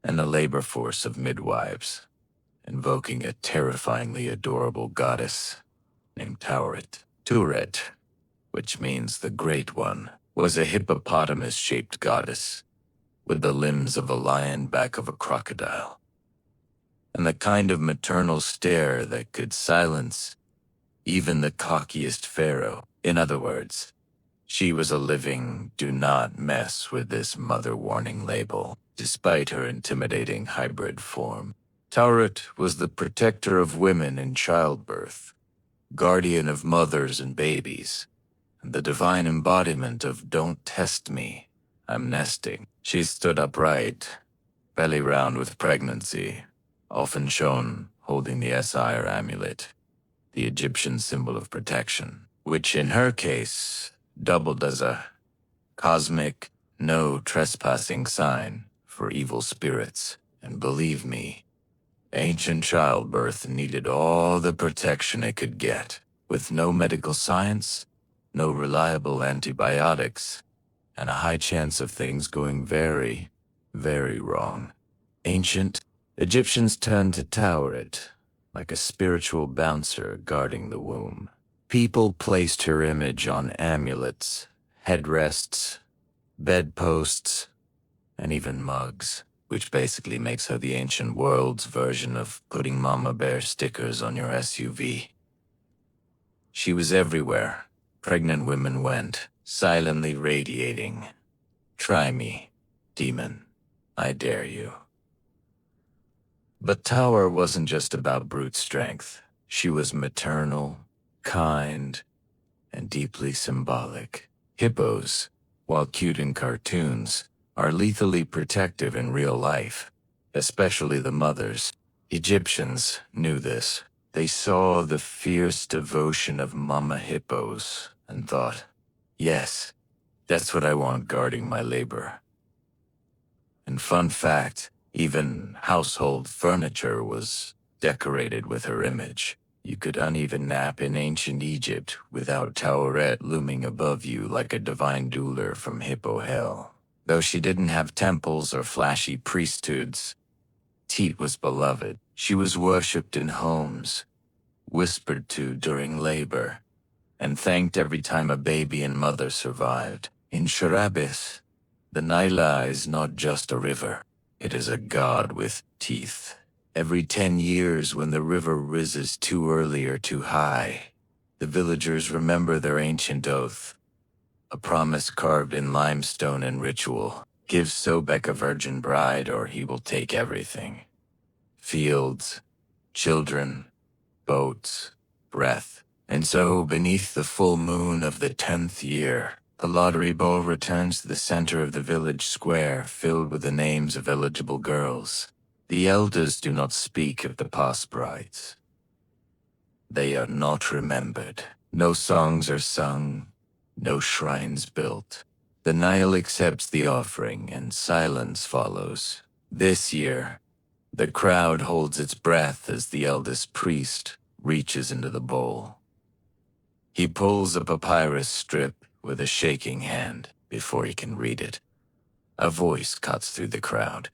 and a labor force of midwives, invoking a terrifyingly adorable goddess named Tauret. Turet, which means the Great One, was a hippopotamus-shaped goddess with the limbs of a lion, back of a crocodile, and the kind of maternal stare that could silence even the cockiest pharaoh. In other words, she was a living "do not mess with this mother" warning label, despite her intimidating hybrid form. Tauret was the protector of women in childbirth, guardian of mothers and babies, and the divine embodiment of "don't test me, I'm nesting." She stood upright, belly round with pregnancy, often shown holding the Sire amulet, the Egyptian symbol of protection, which in her case doubled as a cosmic no trespassing sign for evil spirits. And believe me, ancient childbirth needed all the protection it could get, with no medical science, no reliable antibiotics, and a high chance of things going very, very wrong. Ancient Egyptians turned to Tauret like a spiritual bouncer guarding the womb. People placed her image on amulets, headrests, bedposts, and even mugs, which basically makes her the ancient world's version of putting Mama Bear stickers on your SUV. She was everywhere. Pregnant women went, silently radiating, "Try me, demon. I dare you." But Tower wasn't just about brute strength. She was maternal, kind, and deeply symbolic. Hippos, while cute in cartoons, are lethally protective in real life, especially the mothers. Egyptians knew this. They saw the fierce devotion of mama hippos and thought, yes, that's what I want guarding my labor. And fun fact, even household furniture was decorated with her image. You could uneven nap in ancient Egypt without Tauret looming above you like a divine doula from Hippo Hell. Though she didn't have temples or flashy priesthoods, Teat was beloved. She was worshipped in homes, whispered to during labor, and thanked every time a baby and mother survived. In Sharabis, the Nile is not just a river. It is a god with teeth. Every 10 years, when the river rises too early or too high, the villagers remember their ancient oath, a promise carved in limestone and ritual. Give Sobek a virgin bride or he will take everything. Fields, children, boats, breath. And so, beneath the full moon of the 10th year, the lottery bowl returns to the center of the village square, filled with the names of eligible girls. The elders do not speak of the past brides. They are not remembered. No songs are sung, no shrines built. The Nile accepts the offering and silence follows. This year, the crowd holds its breath as the eldest priest reaches into the bowl. He pulls a papyrus strip with a shaking hand before he can read it. A voice cuts through the crowd.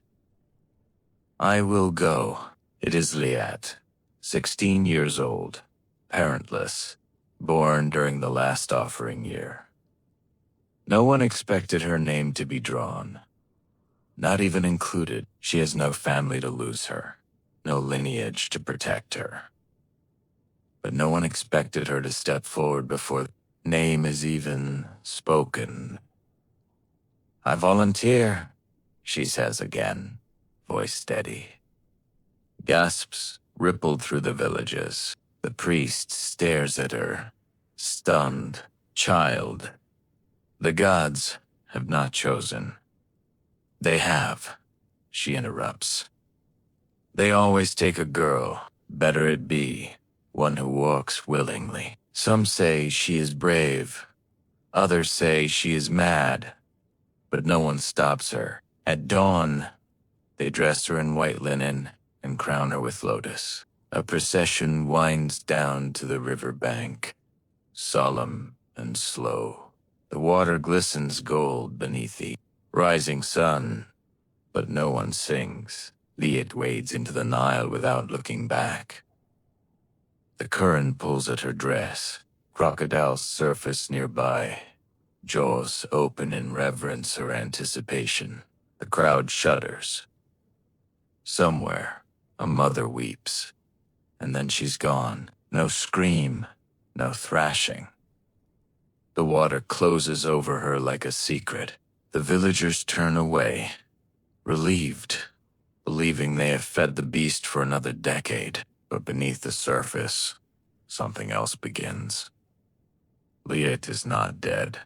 I will go. It is Liat, 16 years old, parentless, born during the last offering year. No one expected her name to be drawn. Not even included. She has no family to lose her, no lineage to protect her. But no one expected her to step forward before the name is even spoken. I volunteer, she says again, voice steady. Gasps rippled through the villages. The priest stares at her, stunned. Child. The gods have not chosen. They have, she interrupts. They always take a girl, better it be, one who walks willingly. Some say she is brave. Others say she is mad. But no one stops her. At dawn, they dress her in white linen and crown her with lotus. A procession winds down to the river bank, solemn and slow. The water glistens gold beneath the rising sun, but no one sings. Liet wades into the Nile without looking back. The current pulls at her dress. Crocodiles surface nearby, jaws open in reverence or anticipation. The crowd shudders. Somewhere, a mother weeps, and then she's gone. No scream, no thrashing. The water closes over her like a secret. The villagers turn away, relieved, believing they have fed the beast for another decade. But beneath the surface, something else begins. Liet is not dead.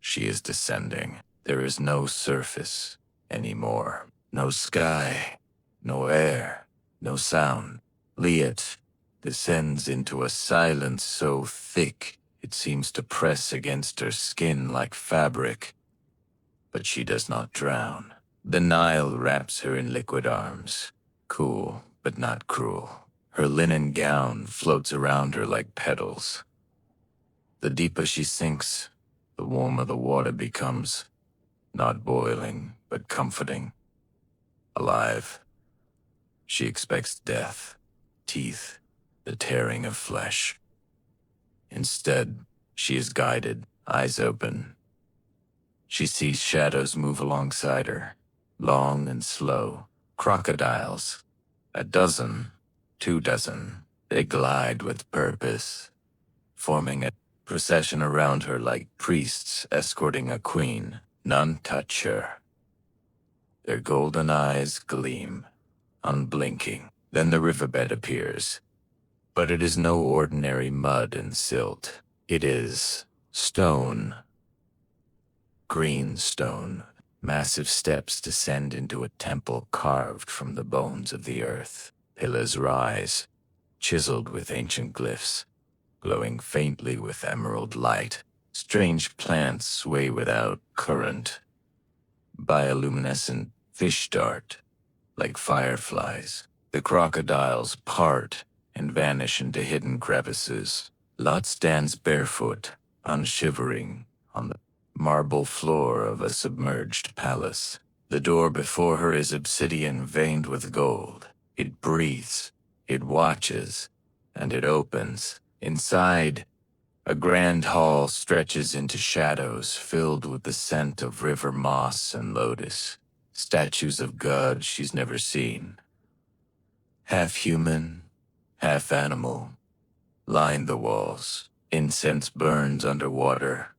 She is descending. There is no surface anymore. No sky, no air, no sound. Liet descends into a silence so thick it seems to press against her skin like fabric. But she does not drown. The Nile wraps her in liquid arms, cool but not cruel. Her linen gown floats around her like petals. The deeper she sinks, the warmer the water becomes, not boiling, but comforting. Alive. She expects death, teeth, the tearing of flesh. Instead, she is guided, eyes open. She sees shadows move alongside her, long and slow. Crocodiles. 12, 2 dozen. They glide with purpose, forming a procession around her like priests escorting a queen. None touch her. Their golden eyes gleam, unblinking. Then the riverbed appears. But it is no ordinary mud and silt. It is stone. Green stone. Massive steps descend into a temple carved from the bones of the earth. Pillars rise, chiseled with ancient glyphs, glowing faintly with emerald light. Strange plants sway without current. Bioluminescent fish dart, like fireflies. The crocodiles part and vanish into hidden crevices. Lot stands barefoot, unshivering, on the marble floor of a submerged palace. The door before her is obsidian veined with gold. It breathes, it watches, and it opens. Inside, a grand hall stretches into shadows filled with the scent of river moss and lotus. Statues of gods she's never seen, half human, half animal, line the walls. Incense burns underwater,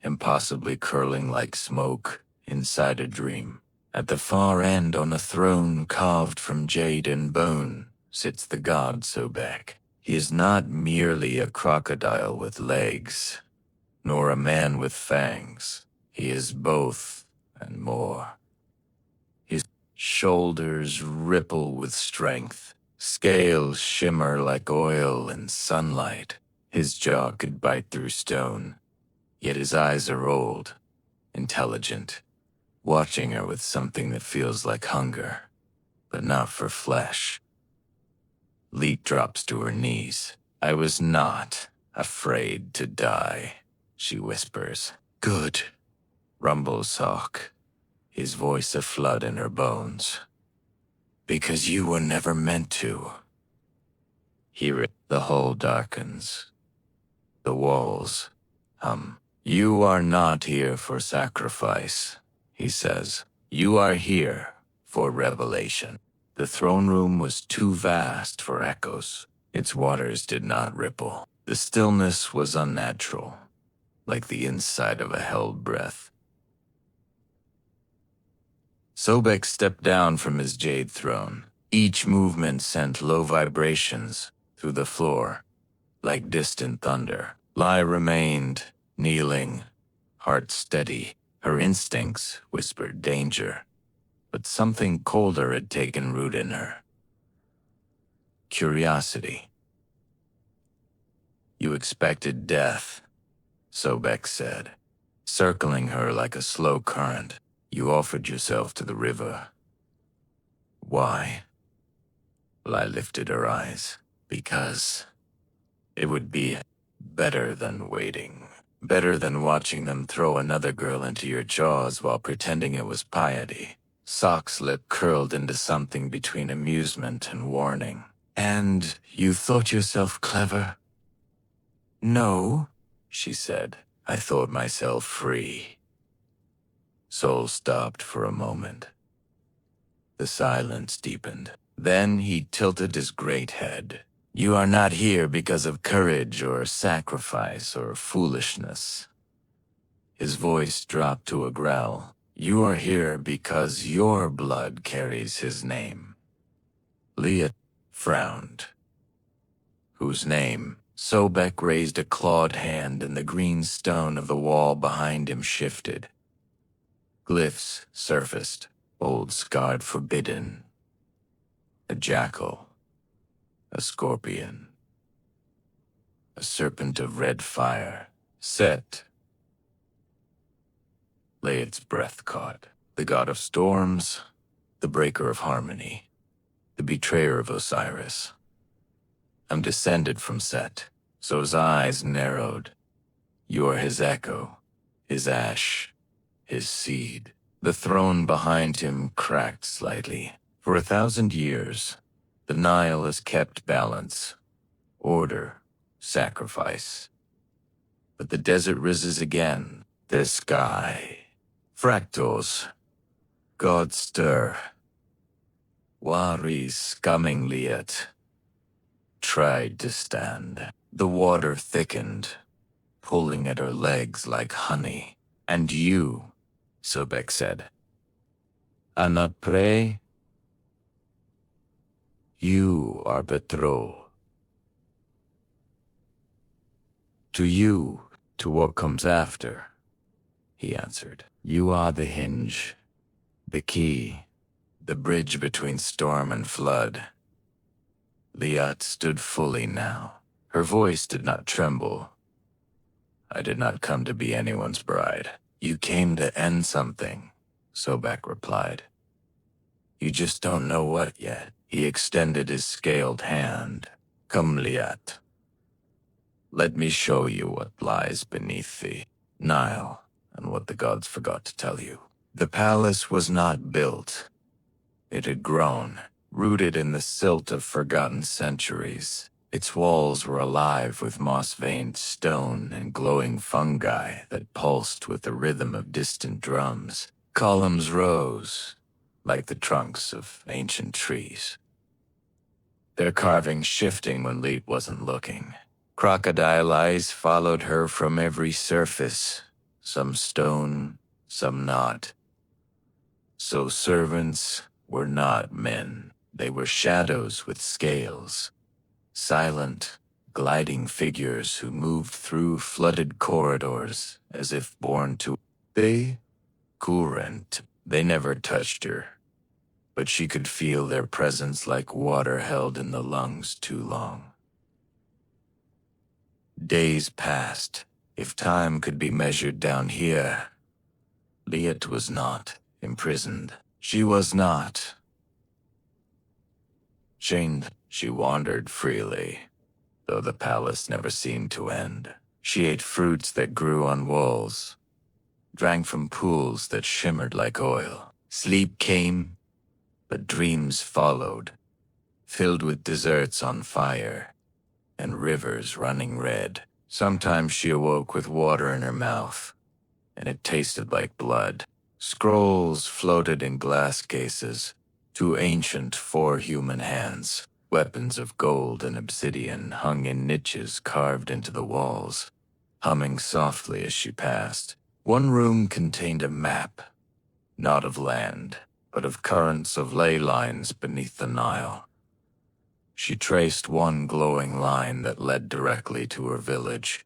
impossibly curling like smoke inside a dream. At the far end, on a throne carved from jade and bone, sits the god Sobek. He is not merely a crocodile with legs, nor a man with fangs. He is both and more. His shoulders ripple with strength, scales shimmer like oil in sunlight. His jaw could bite through stone, yet his eyes are old, intelligent, watching her with something that feels like hunger, but not for flesh. Leet drops to her knees. I was not afraid to die, she whispers. Good, rumbles Hawk, his voice a flood in her bones. Because you were never meant to. The hall darkens. The walls hum. You are not here for sacrifice, he says. You are here for revelation. The throne room was too vast for echoes. Its waters did not ripple. The stillness was unnatural, like the inside of a held breath. Sobek stepped down from his jade throne. Each movement sent low vibrations through the floor, like distant thunder. Lai remained, kneeling, heart steady. Her instincts whispered danger, but something colder had taken root in her. Curiosity. You expected death, Sobek said, circling her like a slow current. You offered yourself to the river. Why? Lai lifted her eyes. Because it would be better than waiting. Better than watching them throw another girl into your jaws while pretending it was piety. Sock's lip curled into something between amusement and warning. And you thought yourself clever? No, she said. I thought myself free. Soul stopped for a moment. The silence deepened. Then he tilted his great head. You are not here because of courage or sacrifice or foolishness. His voice dropped to a growl. You are here because your blood carries his name. Leah frowned. Whose name? Sobek raised a clawed hand and the green stone of the wall behind him shifted. Glyphs surfaced, old scarred forbidden. A jackal. A scorpion. A serpent of red fire. Set. Layet's breath caught. The god of storms, the breaker of harmony, the betrayer of Osiris. I'm descended from Set, so his eyes narrowed. You are his echo, his ash, his seed. The throne behind him cracked slightly. For 1,000 years, the Nile has kept balance, order, sacrifice. But the desert rises again. The sky. Fractals. God stir. Waris scumming Liet. Tried to stand. The water thickened, pulling at her legs like honey. And you, Sobek said, are not prey? You are betrothed. To you, to what comes after, he answered. You are the hinge, the key, the bridge between storm and flood. Liat stood fully now. Her voice did not tremble. I did not come to be anyone's bride. You came to end something, Sobek replied. You just don't know what yet. He extended his scaled hand. Come, Liat. Let me show you what lies beneath the Nile and what the gods forgot to tell you. The palace was not built. It had grown, rooted in the silt of forgotten centuries. Its walls were alive with moss-veined stone and glowing fungi that pulsed with the rhythm of distant drums. Columns rose, like the trunks of ancient trees, their carvings shifting when Leet wasn't looking. Crocodile eyes followed her from every surface, some stone, some not. So servants were not men. They were shadows with scales, silent, gliding figures who moved through flooded corridors as if born to. They couldn't. They never touched her, but she could feel their presence like water held in the lungs too long. Days passed. If time could be measured down here, Liet was not imprisoned. She was not chained. She wandered freely, though the palace never seemed to end. She ate fruits that grew on walls, drank from pools that shimmered like oil. Sleep came, but dreams followed, filled with deserts on fire and rivers running red. Sometimes she awoke with water in her mouth, and it tasted like blood. Scrolls floated in glass cases, too ancient for human hands. Weapons of gold and obsidian hung in niches carved into the walls, humming softly as she passed. One room contained a map, not of land, but of currents of ley lines beneath the Nile. She traced one glowing line that led directly to her village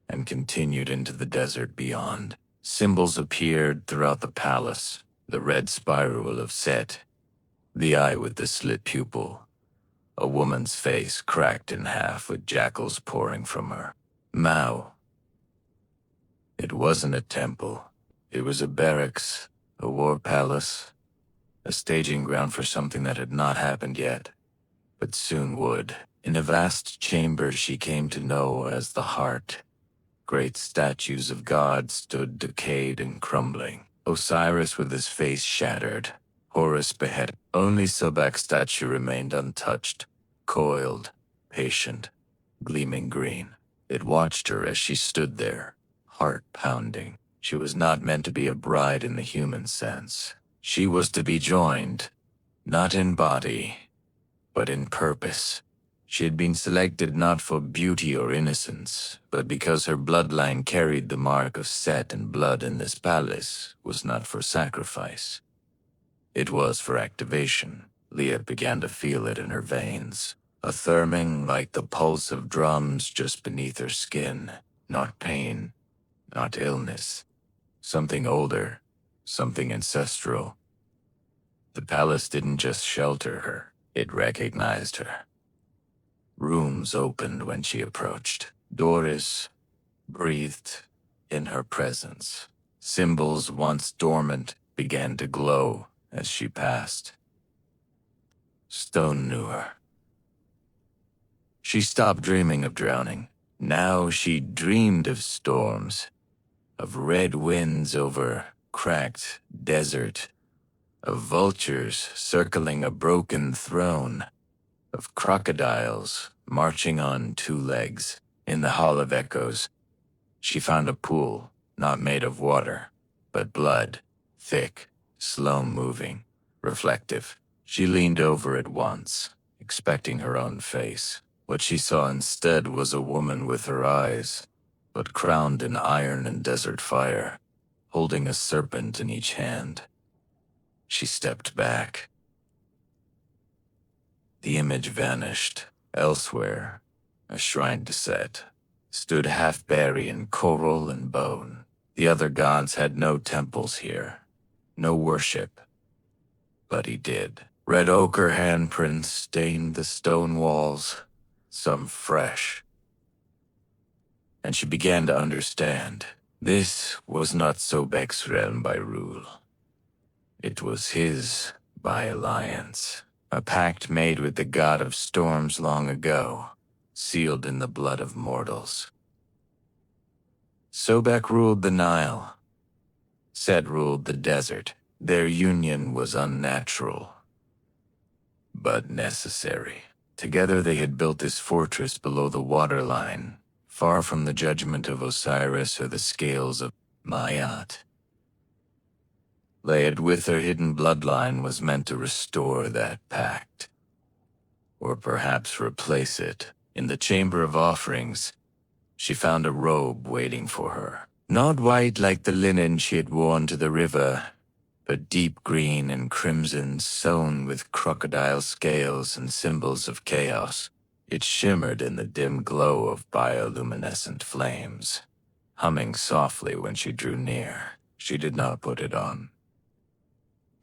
and continued into the desert beyond. Symbols appeared throughout the palace, the red spiral of Set, the eye with the slit pupil, a woman's face cracked in half with jackals pouring from her mouth. It wasn't a temple. It was a barracks, a war palace, a staging ground for something that had not happened yet. but soon would. In a vast chamber she came to know as the heart, great statues of God stood decayed and crumbling. Osiris with his face shattered, Horus beheaded. Only Sobek's statue remained untouched, coiled, patient, gleaming green. It watched her as she stood there, heart pounding. She was not meant to be a bride in the human sense. She was to be joined, not in body, but in purpose. She had been selected not for beauty or innocence, but because her bloodline carried the mark of Set, and blood in this palace was not for sacrifice. It was for activation. Leah began to feel it in her veins, a thrumming like the pulse of drums just beneath her skin. Not pain, not illness. Something older, something ancestral. The palace didn't just shelter her, it recognized her. Rooms opened when she approached. Doris breathed in her presence. Symbols once dormant began to glow as she passed. Stone knew her. She stopped dreaming of drowning. Now she dreamed of storms, of red winds over cracked desert, of vultures circling a broken throne, of crocodiles marching on two legs. In the Hall of Echoes, she found a pool, not made of water, but blood, thick, slow-moving, reflective. She leaned over it once, expecting her own face. What she saw instead was a woman with her eyes, but crowned in iron and desert fire, holding a serpent in each hand. She stepped back. The image vanished. Elsewhere, a shrine to Set stood half buried in coral and bone. The other gods had no temples here, no worship. But he did. Red ochre handprints stained the stone walls, some fresh. And she began to understand. This was not Sobek's realm by rule. It was his by alliance. A pact made with the god of storms long ago, sealed in the blood of mortals. Sobek ruled the Nile. Set ruled the desert. Their union was unnatural, but necessary. Together they had built this fortress below the waterline, far from the judgment of Osiris or the scales of Mayat. Laid with her hidden bloodline was meant to restore that pact. Or perhaps replace it. In the Chamber of Offerings, she found a robe waiting for her. Not white like the linen she had worn to the river, but deep green and crimson sewn with crocodile scales and symbols of chaos. It shimmered in the dim glow of bioluminescent flames, humming softly when she drew near. She did not put it on.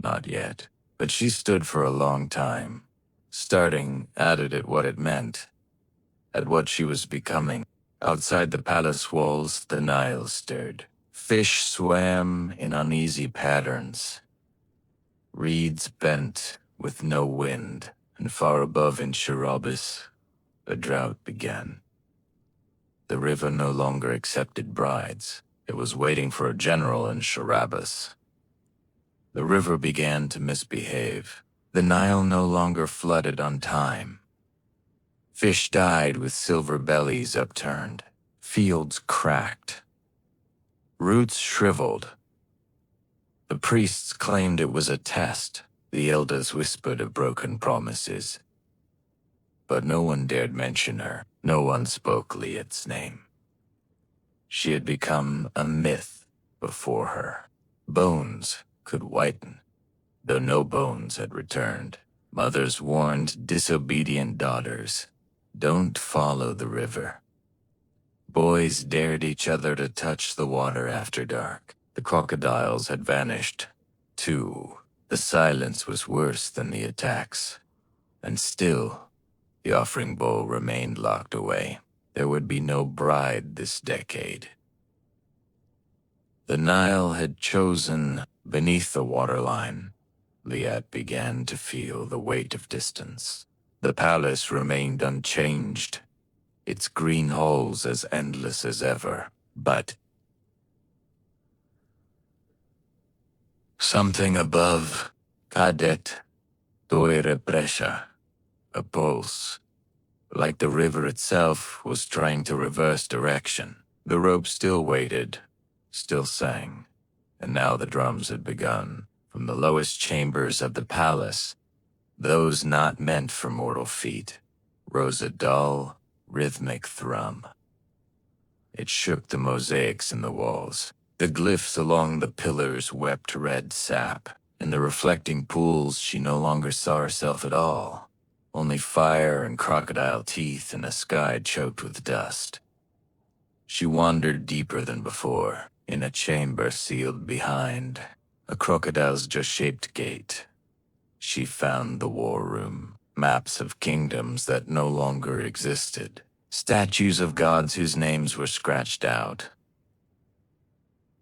Not yet, but she stood for a long time, starting at what it meant, at what she was becoming. Outside the palace walls, the Nile stirred. Fish swam in uneasy patterns. Reeds bent with no wind, and far above in Cherobis, a drought began. The river no longer accepted brides. It was waiting for a general in Cherobis. The river began to misbehave. The Nile no longer flooded on time. Fish died with silver bellies upturned. Fields cracked. Roots shriveled. The priests claimed it was a test. The elders whispered of broken promises. But no one dared mention her. No one spoke Liet's name. She had become a myth before her. Bones could whiten, though no bones had returned. Mothers warned disobedient daughters, don't follow the river. Boys dared each other to touch the water after dark. The crocodiles had vanished, too. The silence was worse than the attacks. And still, the offering bowl remained locked away. There would be no bride this decade. The Nile had chosen beneath the waterline. Liat began to feel the weight of distance. The palace remained unchanged, its green halls as endless as ever. But something above, cadet, doere pressure, a pulse, like the river itself was trying to reverse direction. The rope still waited, still sang, and now the drums had begun. From the lowest chambers of the palace, those not meant for mortal feet, rose a dull, rhythmic thrum. It shook the mosaics in the walls. The glyphs along the pillars wept red sap. In the reflecting pools, she no longer saw herself at all. Only fire and crocodile teeth in a sky choked with dust. She wandered deeper than before, in a chamber sealed behind a crocodile's just-shaped gate. She found the war room, maps of kingdoms that no longer existed, statues of gods whose names were scratched out,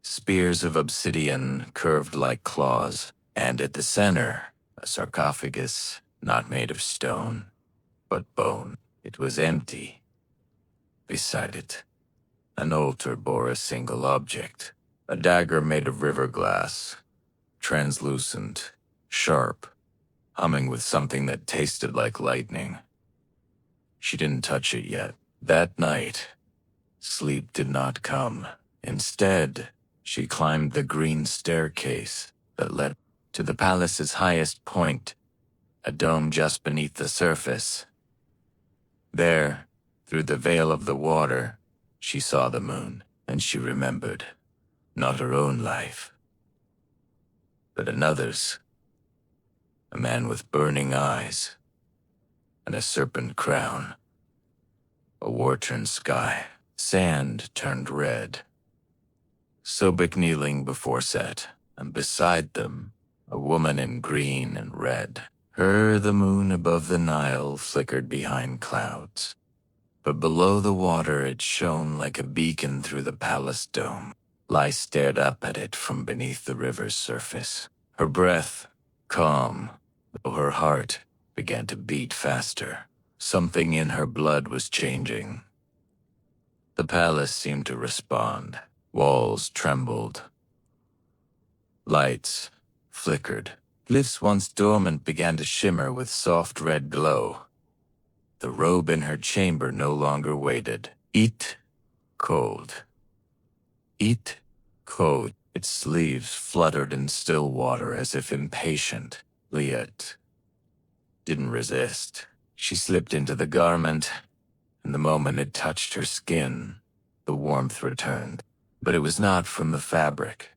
spears of obsidian curved like claws, and at the center, a sarcophagus not made of stone, but bone. It was empty. Beside it, an altar bore a single object, a dagger made of river glass, translucent, sharp, humming with something that tasted like lightning. She didn't touch it yet. That night, sleep did not come. Instead, she climbed the green staircase that led to the palace's highest point, a dome just beneath the surface. There, through the veil of the water, she saw the moon, and she remembered, not her own life, but another's. A man with burning eyes and a serpent crown. A war-turned sky. Sand turned red. Sobek kneeling before Set, and beside them, a woman in green and red. Her, the moon above the Nile flickered behind clouds, but below the water it shone like a beacon through the palace dome. Lai stared up at it from beneath the river's surface. Her breath, calm, though her heart began to beat faster. Something in her blood was changing. The palace seemed to respond. Walls trembled. Lights flickered. Glyphs once dormant began to shimmer with soft red glow. The robe in her chamber no longer waited. Eat, cold. Eat, cold. Its sleeves fluttered in still water as if impatient. Liet didn't resist. She slipped into the garment, and the moment it touched her skin, the warmth returned. But it was not from the fabric.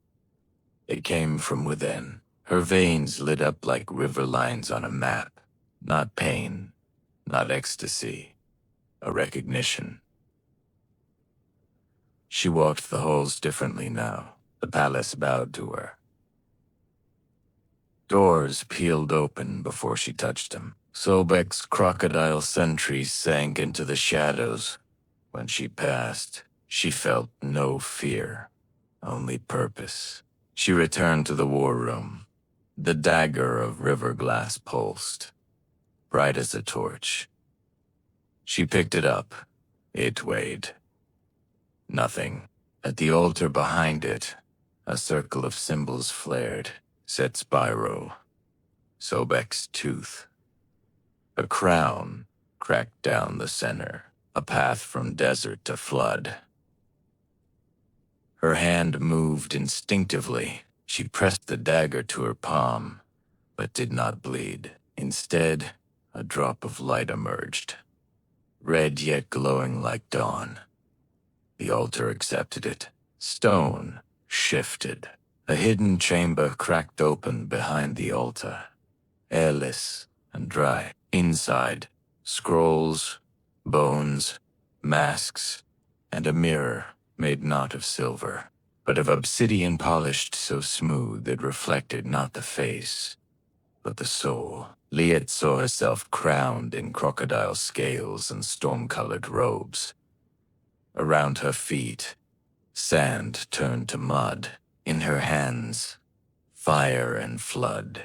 It came from within. Her veins lit up like river lines on a map. Not pain, not ecstasy, a recognition. She walked the halls differently now. The palace bowed to her. Doors peeled open before she touched them. Sobek's crocodile sentries sank into the shadows. When she passed, she felt no fear, only purpose. She returned to the war room. The dagger of river glass pulsed, bright as a torch. She picked it up. It weighed nothing. At the altar behind it, a circle of symbols flared. Set spiral. Sobek's tooth. A crown cracked down the center, a path from desert to flood. Her hand moved instinctively. She pressed the dagger to her palm, but did not bleed. Instead, a drop of light emerged, red yet glowing like dawn. The altar accepted it. Stone shifted. A hidden chamber cracked open behind the altar, airless and dry. Inside, scrolls, bones, masks, and a mirror made not of silver, but of obsidian polished so smooth it reflected not the face, but the soul. Liet saw herself crowned in crocodile scales and storm-colored robes. Around her feet, sand turned to mud. In her hands, fire and flood.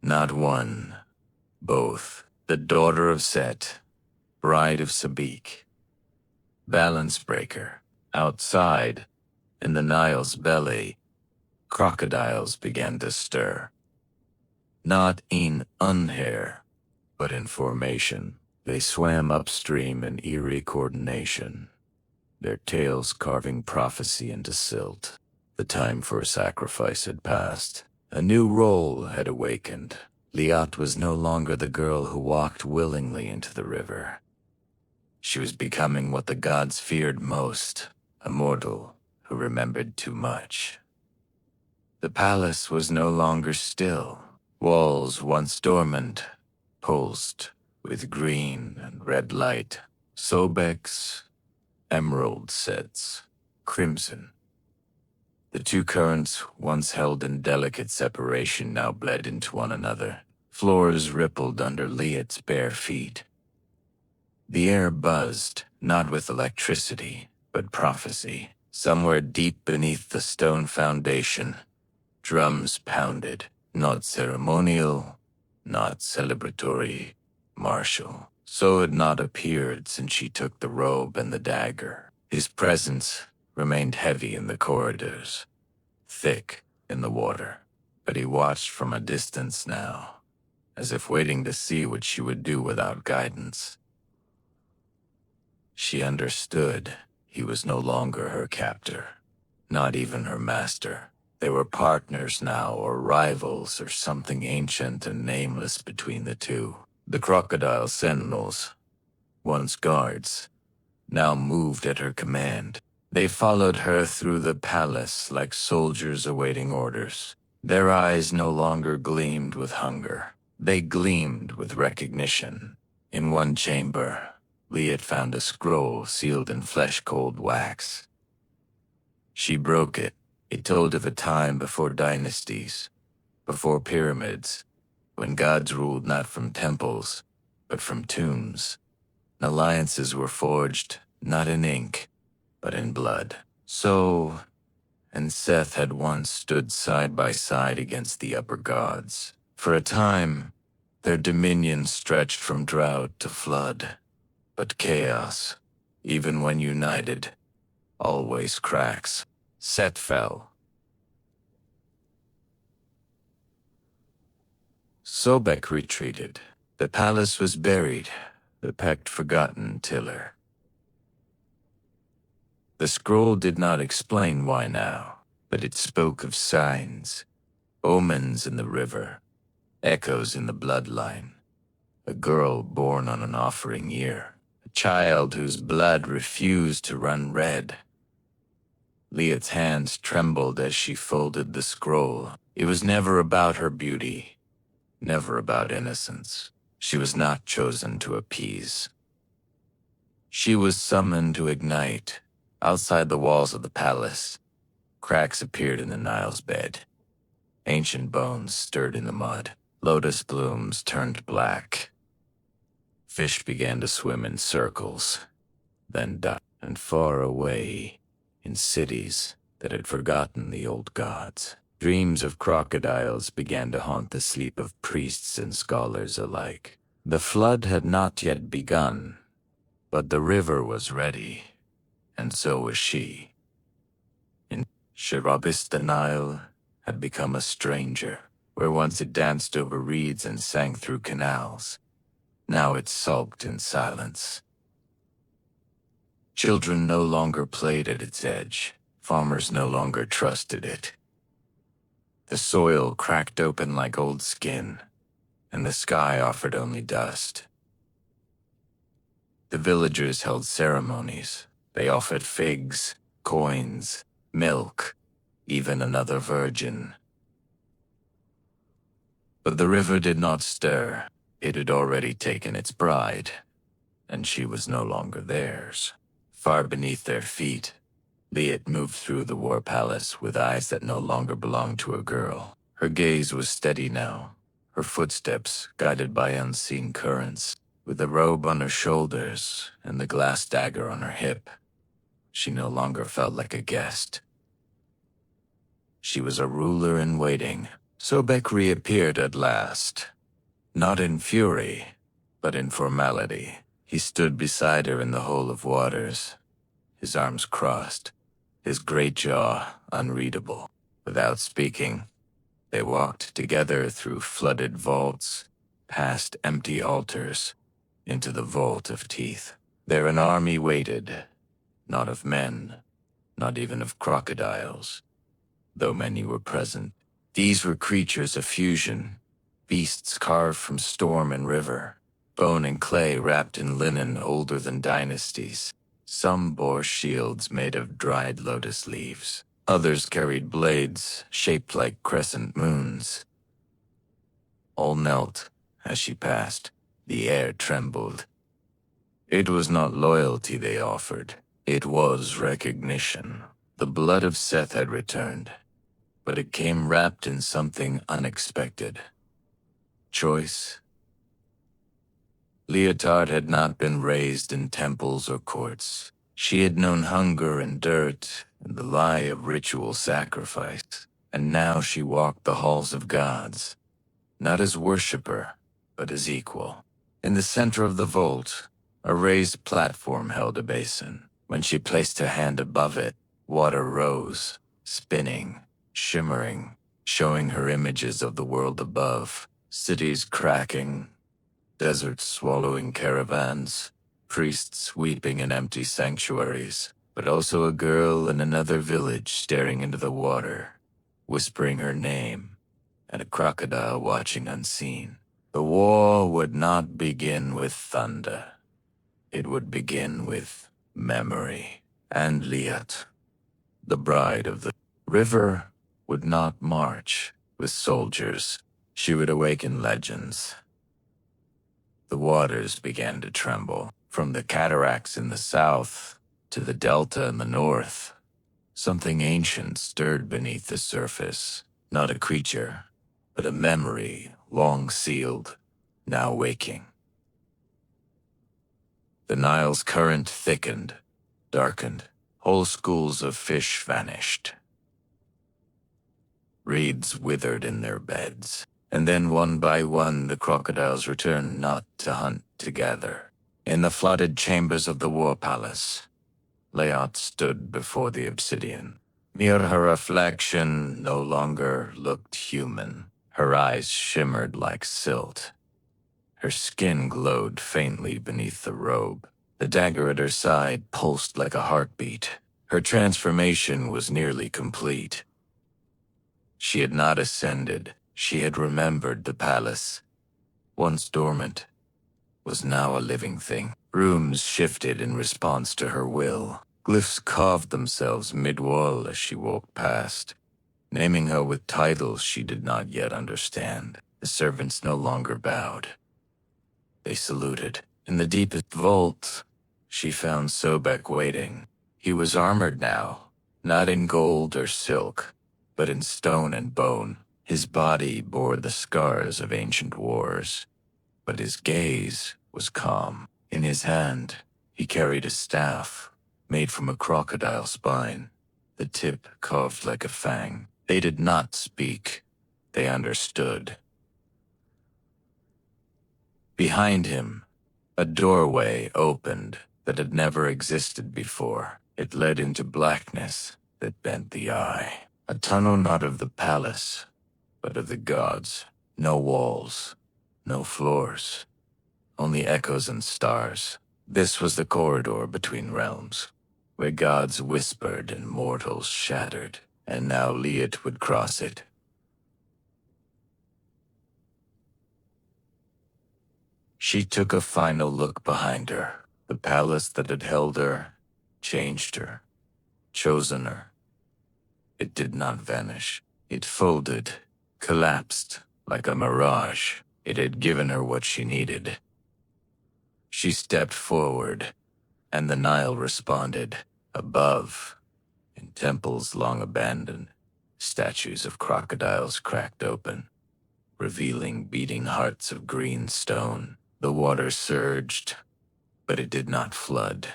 Not one, both, the daughter of Set, bride of Sabik, balance breaker. Outside, in the Nile's belly, crocodiles began to stir. Not in unhair, but in formation. They swam upstream in eerie coordination, their tails carving prophecy into silt. The time for sacrifice had passed. A new role had awakened. Liat was no longer the girl who walked willingly into the river. She was becoming what the gods feared most, a mortal who remembered too much. The palace was no longer still. Walls once dormant pulsed with green and red light. Sobek's emerald sets, crimson. The two currents, once held in delicate separation, now bled into one another. Floors rippled under Liat's bare feet. The air buzzed, not with electricity, but prophecy. Somewhere deep beneath the stone foundation, drums pounded, not ceremonial, not celebratory, martial. So had not appeared since she took the robe and the dagger. His presence remained heavy in the corridors, thick in the water. But he watched from a distance now, as if waiting to see what she would do without guidance. She understood he was no longer her captor, not even her master. They were partners now, or rivals, or something ancient and nameless between the two. The crocodile sentinels, once guards, now moved at her command. They followed her through the palace like soldiers awaiting orders. Their eyes no longer gleamed with hunger. They gleamed with recognition. In one chamber, Liat found a scroll sealed in flesh-cold wax. She broke it. It told of a time before dynasties, before pyramids, when gods ruled not from temples, but from tombs. Alliances were forged, not in ink, but in blood. So, and Seth had once stood side by side against the upper gods. For a time, their dominion stretched from drought to flood. But chaos, even when united, always cracks. Set fell. Sobek retreated. The palace was buried, the pact forgotten tiller. The scroll did not explain why now, but it spoke of signs, omens in the river, echoes in the bloodline. A girl born on an offering year, a child whose blood refused to run red. Liat's hands trembled as she folded the scroll. It was never about her beauty, never about innocence. She was not chosen to appease. She was summoned to ignite. Outside the walls of the palace, cracks appeared in the Nile's bed. Ancient bones stirred in the mud. Lotus blooms turned black. Fish began to swim in circles, then died. And far away, in cities that had forgotten the old gods, dreams of crocodiles began to haunt the sleep of priests and scholars alike. The flood had not yet begun, but the river was ready, and so was she. In Sharabis, the Nile had become a stranger. Where once it danced over reeds and sang through canals, now it sulked in silence. Children no longer played at its edge. Farmers no longer trusted it. The soil cracked open like old skin, and the sky offered only dust. The villagers held ceremonies. They offered figs, coins, milk, even another virgin. But the river did not stir. It had already taken its bride, and she was no longer theirs. Far beneath their feet, Liat moved through the war palace with eyes that no longer belonged to a girl. Her gaze was steady now, her footsteps guided by unseen currents. With the robe on her shoulders and the glass dagger on her hip, she no longer felt like a guest. She was a ruler in waiting. Sobek reappeared at last, not in fury, but in formality. He stood beside her in the hole of waters, his arms crossed, his great jaw unreadable. Without speaking, they walked together through flooded vaults, past empty altars, into the vault of teeth. There an army waited, not of men, not even of crocodiles, though many were present. These were creatures of fusion, beasts carved from storm and river, bone and clay wrapped in linen older than dynasties. Some bore shields made of dried lotus leaves. Others carried blades shaped like crescent moons. All knelt as she passed. The air trembled. It was not loyalty they offered. It was recognition. The blood of Seth had returned, but it came wrapped in something unexpected. Choice. Leotard had not been raised in temples or courts. She had known hunger and dirt and the lie of ritual sacrifice, and now she walked the halls of gods, not as worshiper, but as equal. In the center of the vault, a raised platform held a basin. When she placed her hand above it, water rose, spinning, shimmering, showing her images of the world above, cities cracking, deserts swallowing caravans, priests weeping in empty sanctuaries, but also a girl in another village staring into the water, whispering her name, and a crocodile watching unseen. The war would not begin with thunder. It would begin with memory. And Liat, the bride of the river, would not march with soldiers. She would awaken legends. The waters began to tremble. From the cataracts in the south to the delta in the north, something ancient stirred beneath the surface. Not a creature, but a memory long sealed, now waking. The Nile's current thickened, darkened. Whole schools of fish vanished. Reeds withered in their beds. And then one by one the crocodiles returned not to hunt together. In the flooded chambers of the war palace, Leot stood before the obsidian. Near her reflection no longer looked human. Her eyes shimmered like silt. Her skin glowed faintly beneath the robe. The dagger at her side pulsed like a heartbeat. Her transformation was nearly complete. She had not ascended. She had remembered the palace. Once dormant, was now a living thing. Rooms shifted in response to her will. Glyphs carved themselves mid-wall as she walked past, naming her with titles she did not yet understand. The servants no longer bowed. They saluted. In the deepest vault, she found Sobek waiting. He was armored now, not in gold or silk, but in stone and bone. His body bore the scars of ancient wars, but his gaze was calm. In his hand, he carried a staff made from a crocodile spine, the tip carved like a fang. They did not speak. They understood. Behind him, a doorway opened that had never existed before. It led into blackness that bent the eye. A tunnel not of the palace, but of the gods. No walls, no floors, only echoes and stars. This was the corridor between realms, where gods whispered and mortals shattered, and now Liat would cross it. She took a final look behind her. The palace that had held her, changed her, chosen her. It did not vanish. It folded, collapsed like a mirage. It had given her what she needed. She stepped forward, and the Nile responded. Above, in temples long abandoned, statues of crocodiles cracked open, revealing beating hearts of green stone. The water surged, but it did not flood.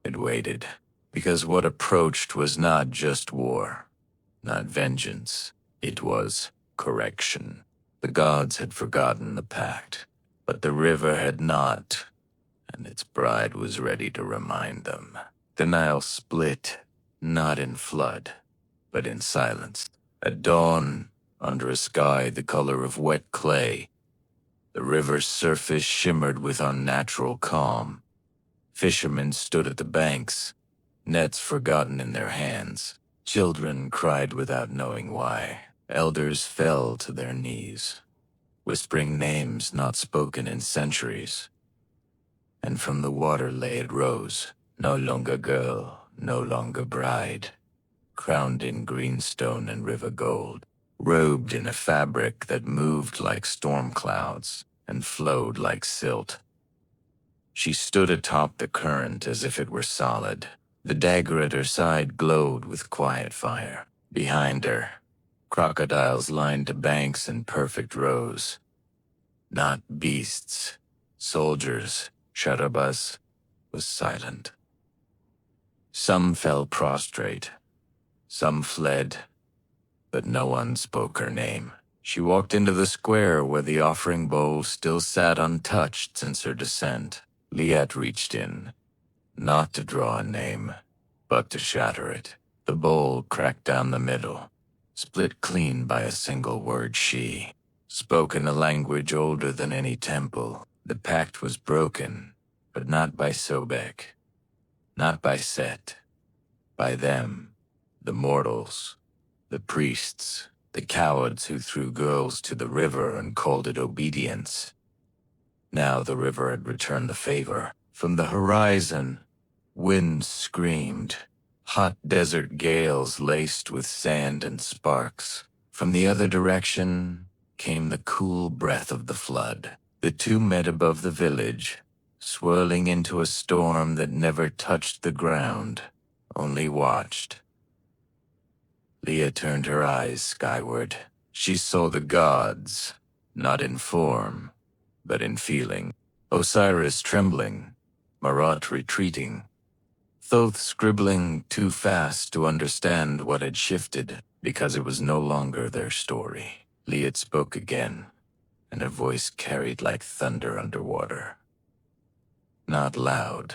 It waited, because what approached was not just war, not vengeance. It was correction. The gods had forgotten the pact. But the river had not, and its bride was ready to remind them. The Nile split, not in flood, but in silence. At dawn, under a sky the color of wet clay, the river's surface shimmered with unnatural calm. Fishermen stood at the banks, nets forgotten in their hands. Children cried without knowing why. Elders fell to their knees, whispering names not spoken in centuries. And from the water lay it rose, no longer girl, no longer bride, crowned in greenstone and river gold, robed in a fabric that moved like storm clouds and flowed like silt. She stood atop the current as if it were solid. The dagger at her side glowed with quiet fire. Behind her, crocodiles lined the banks in perfect rows. Not beasts, soldiers. Sharabas was silent. Some fell prostrate, some fled, but no one spoke her name. She walked into the square where the offering bowl still sat untouched since her descent. Liet reached in, not to draw a name, but to shatter it. The bowl cracked down the middle, split clean by a single word. She spoke in a language older than any temple. The pact was broken, but not by Sobek, not by Set, by them, the mortals, the priests, the cowards who threw girls to the river and called it obedience. Now the river had returned the favor. From the horizon, winds screamed, hot desert gales laced with sand and sparks. From the other direction came the cool breath of the flood. The two met above the village, swirling into a storm that never touched the ground, only watched. Leah turned her eyes skyward. She saw the gods, not in form, but in feeling. Osiris trembling, Marat retreating, Thoth scribbling too fast to understand what had shifted, because it was no longer their story. Liet spoke again, and her voice carried like thunder underwater. Not loud,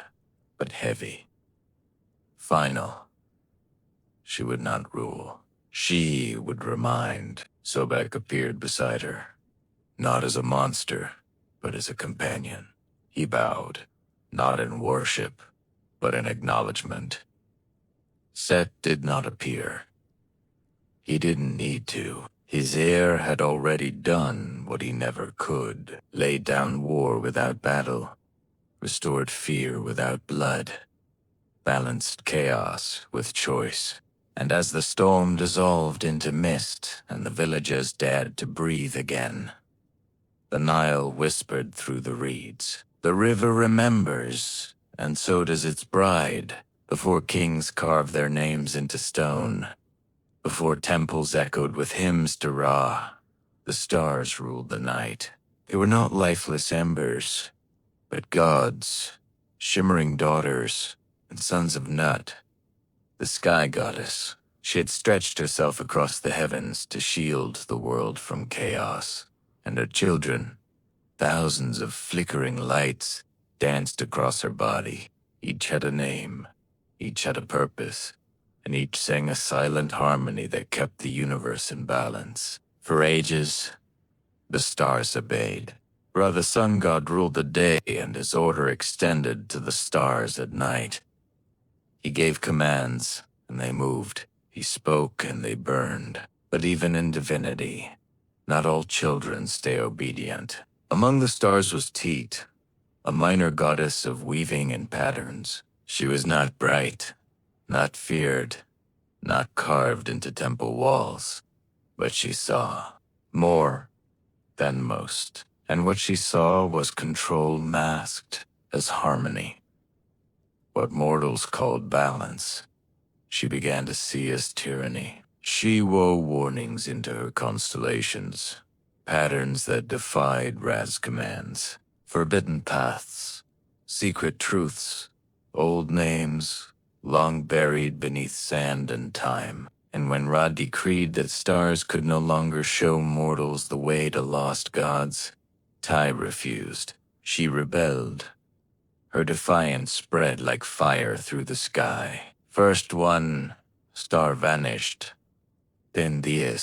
but heavy. Final. She would not rule. She would remind. Sobek appeared beside her, not as a monster, but as a companion. He bowed, not in worship, but in acknowledgement. Set did not appear. He didn't need to. His heir had already done what he never could, laid down war without battle, restored fear without blood, balanced chaos with choice. And as the storm dissolved into mist and the villagers dared to breathe again, the Nile whispered through the reeds. The river remembers, and so does its bride, before kings carved their names into stone, before temples echoed with hymns to Ra. The stars ruled the night. They were not lifeless embers, but gods, shimmering daughters, and sons of Nut, the sky goddess. She had stretched herself across the heavens to shield the world from chaos, and her children, thousands of flickering lights, danced across her body. Each had a name, each had a purpose, and each sang a silent harmony that kept the universe in balance. For ages, the stars obeyed. Ra, the sun god, ruled the day, and his order extended to the stars at night. He gave commands, and they moved. He spoke, and they burned. But even in divinity, not all children stay obedient. Among the stars was Teet, a minor goddess of weaving and patterns. She was not bright, not feared, not carved into temple walls, but she saw more than most. And what she saw was control masked as harmony. What mortals called balance, she began to see as tyranny. She wove warnings into her constellations, patterns that defied Ra's commands, forbidden paths, secret truths, old names, long buried beneath sand and time. And when Ra decreed that stars could no longer show mortals the way to lost gods, Tai refused. She rebelled. Her defiance spread like fire through the sky. First one star vanished, then 10,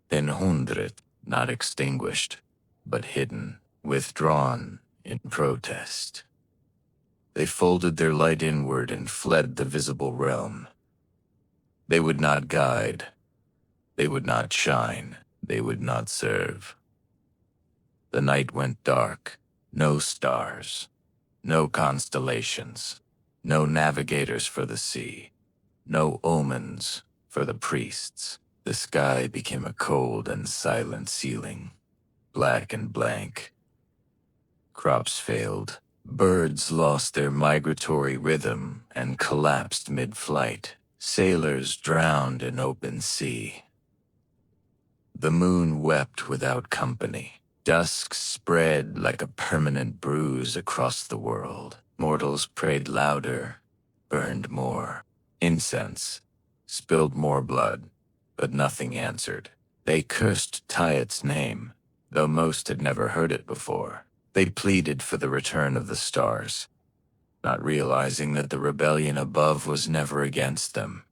then 100, not extinguished, but hidden, withdrawn in protest. They folded their light inward and fled the visible realm. They would not guide. They would not shine. They would not serve. The night went dark. No stars. No constellations. No navigators for the sea. No omens for the priests. The sky became a cold and silent ceiling, black and blank. Crops failed. Birds lost their migratory rhythm and collapsed mid-flight. Sailors drowned in open sea. The moon wept without company. Dusk spread like a permanent bruise across the world. Mortals prayed louder, burned more. Incense spilled more blood, but nothing answered. They cursed Tyet's name, though most had never heard it before. They pleaded for the return of the stars, not realizing that the rebellion above was never against them.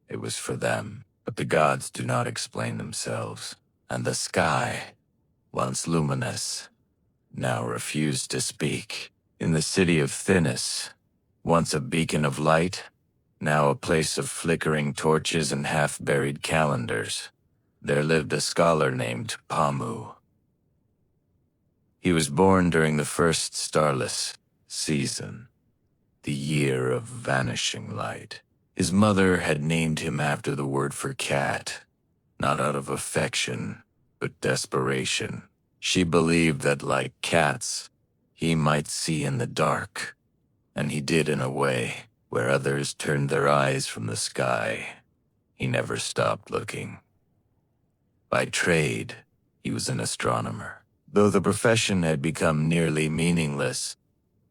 It was for them, but the gods do not explain themselves, and the sky, once luminous, now refused to speak. In the city of Thinis, once a beacon of light, now a place of flickering torches and half-buried calendars, there lived a scholar named Pamu. He was born during the first starless season, the year of vanishing light. His mother had named him after the word for cat, not out of affection, but desperation. She believed that, like cats, he might see in the dark, and he did in a way where others turned their eyes from the sky. He never stopped looking. By trade, he was an astronomer. Though the profession had become nearly meaningless,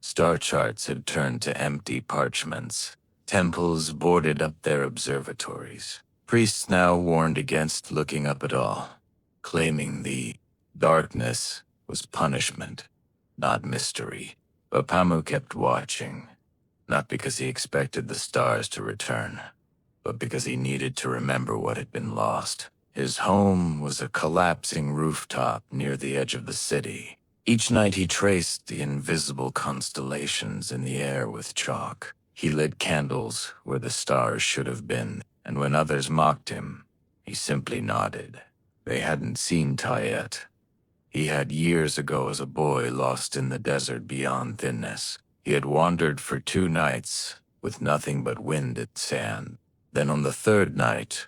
star charts had turned to empty parchments. Temples boarded up their observatories. Priests now warned against looking up at all, claiming the darkness was punishment, not mystery. But Pamu kept watching, not because he expected the stars to return, but because he needed to remember what had been lost. His home was a collapsing rooftop near the edge of the city. Each night he traced the invisible constellations in the air with chalk. He lit candles where the stars should have been, and when others mocked him, he simply nodded. They hadn't seen Tyet. He had years ago as a boy lost in the desert beyond Thinness. He had wandered for 2 nights with nothing but wind and sand. Then on the 3rd night,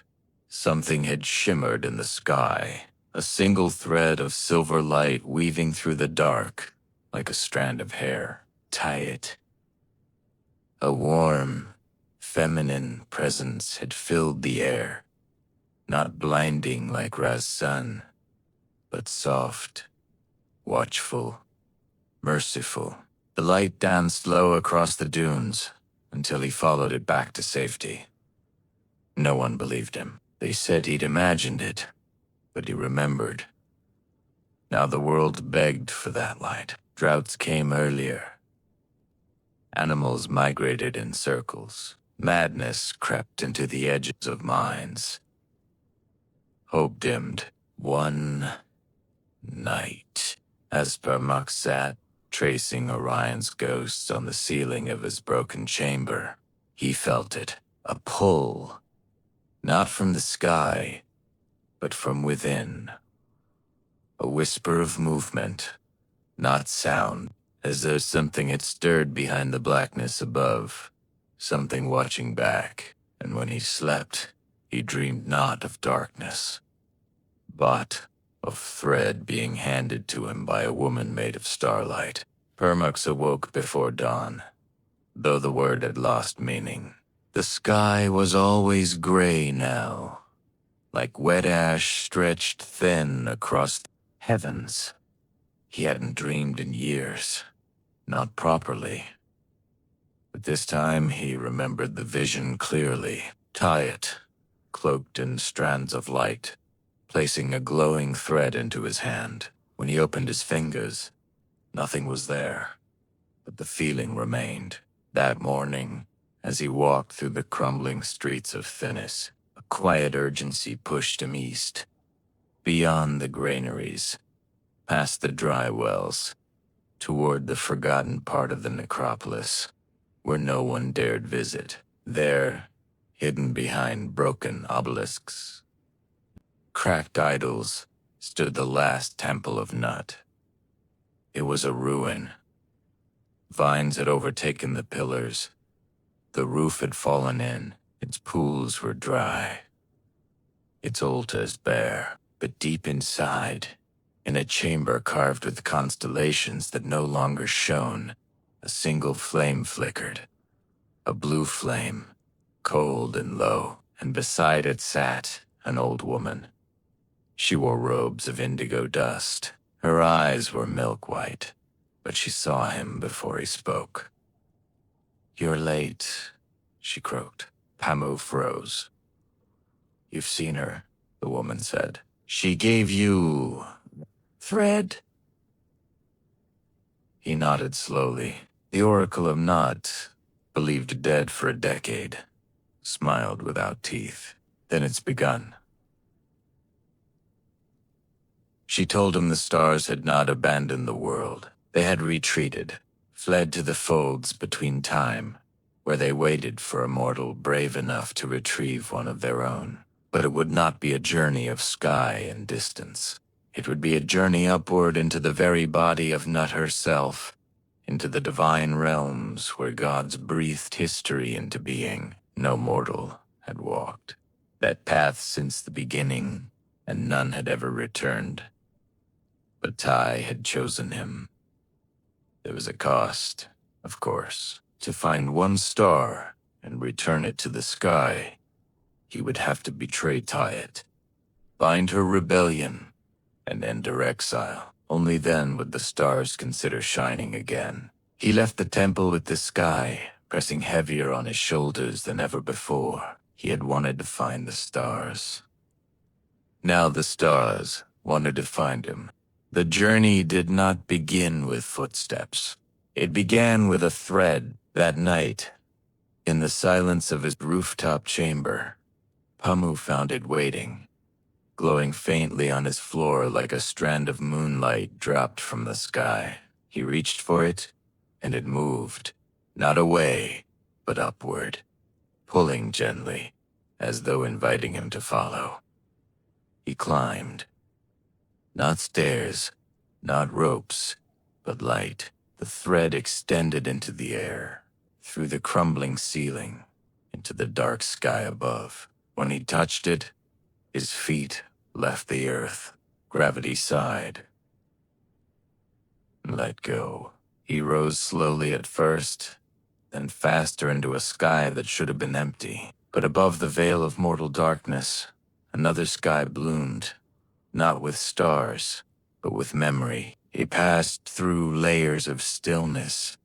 something had shimmered in the sky, a single thread of silver light weaving through the dark like a strand of hair. Tyet. A warm, feminine presence had filled the air, not blinding like Ra's sun, but soft, watchful, merciful. The light danced low across the dunes until he followed it back to safety. No one believed him. They said he'd imagined it, but he remembered. Now the world begged for that light. Droughts came earlier. Animals migrated in circles. Madness crept into the edges of minds. Hope dimmed. One night, as Permux sat, tracing Orion's ghosts on the ceiling of his broken chamber, he felt it, a pull, not from the sky, but from within. A whisper of movement, not sound, as though something had stirred behind the blackness above, something watching back, and when he slept, he dreamed not of darkness, but of thread being handed to him by a woman made of starlight. Permux awoke before dawn, though the word had lost meaning. The sky was always gray now, like wet ash stretched thin across the heavens. He hadn't dreamed in years, not properly. But this time he remembered the vision clearly. Tyet, cloaked in strands of light, placing a glowing thread into his hand. When he opened his fingers, nothing was there, but the feeling remained. That morning, as he walked through the crumbling streets of Thinis, a quiet urgency pushed him east, beyond the granaries, past the dry wells, toward the forgotten part of the necropolis, where no one dared visit. There, hidden behind broken obelisks, cracked idols, stood the last temple of Nut. It was a ruin. Vines had overtaken the pillars. The roof had fallen in. Its pools were dry. Its altars bare. But deep inside, in a chamber carved with constellations that no longer shone, a single flame flickered. A blue flame, cold and low, and beside it sat an old woman. She wore robes of indigo dust. Her eyes were milk white, but she saw him before he spoke. "You're late," she croaked. Pamu froze. "You've seen her," the woman said. "She gave you thread?" He nodded slowly. The Oracle of Nod, believed dead for a decade, smiled without teeth. "Then it's begun." She told him the stars had not abandoned the world. They had retreated, fled to the folds between time, where they waited for a mortal brave enough to retrieve one of their own. But it would not be a journey of sky and distance. It would be a journey upward into the very body of Nut herself, into the divine realms where gods breathed history into being. No mortal had walked that path since the beginning, and none had ever returned. But Tai had chosen him. There was a cost, of course. To find one star and return it to the sky, he would have to betray Tyet, bind her rebellion, and end her exile. Only then would the stars consider shining again. He left the temple with the sky pressing heavier on his shoulders than ever before. He had wanted to find the stars. Now the stars wanted to find him. The journey did not begin with footsteps. It began with a thread. That night, in the silence of his rooftop chamber, Pamu found it waiting, glowing faintly on his floor like a strand of moonlight dropped from the sky. He reached for it, and it moved, not away, but upward, pulling gently, as though inviting him to follow. He climbed. Not stairs, not ropes, but light. The thread extended into the air, through the crumbling ceiling, into the dark sky above. When he touched it, his feet left the earth. Gravity sighed. Let go. He rose slowly at first, then faster into a sky that should have been empty. But above the veil of mortal darkness, another sky bloomed, not with stars, but with memory. He passed through layers of stillness,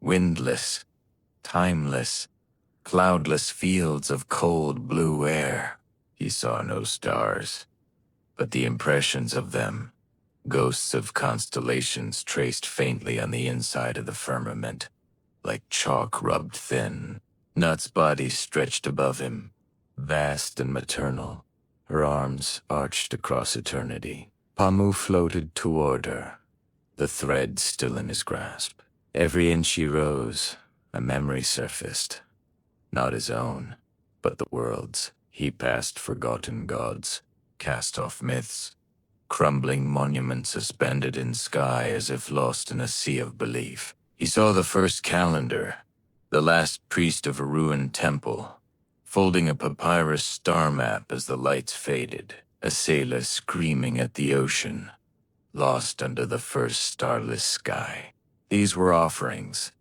windless, timeless, cloudless fields of cold blue air. He saw no stars, but the impressions of them, ghosts of constellations traced faintly on the inside of the firmament, like chalk rubbed thin. Nut's body stretched above him, vast and maternal, her arms arched across eternity. Pamu floated toward her, the thread still in his grasp. Every inch he rose, a memory surfaced. Not his own, but the world's. He passed forgotten gods, cast-off myths, crumbling monuments suspended in sky as if lost in a sea of belief. He saw the first calendar, the last priest of a ruined temple, folding a papyrus star map as the lights faded, a sailor screaming at the ocean, lost under the first starless sky. These were offerings,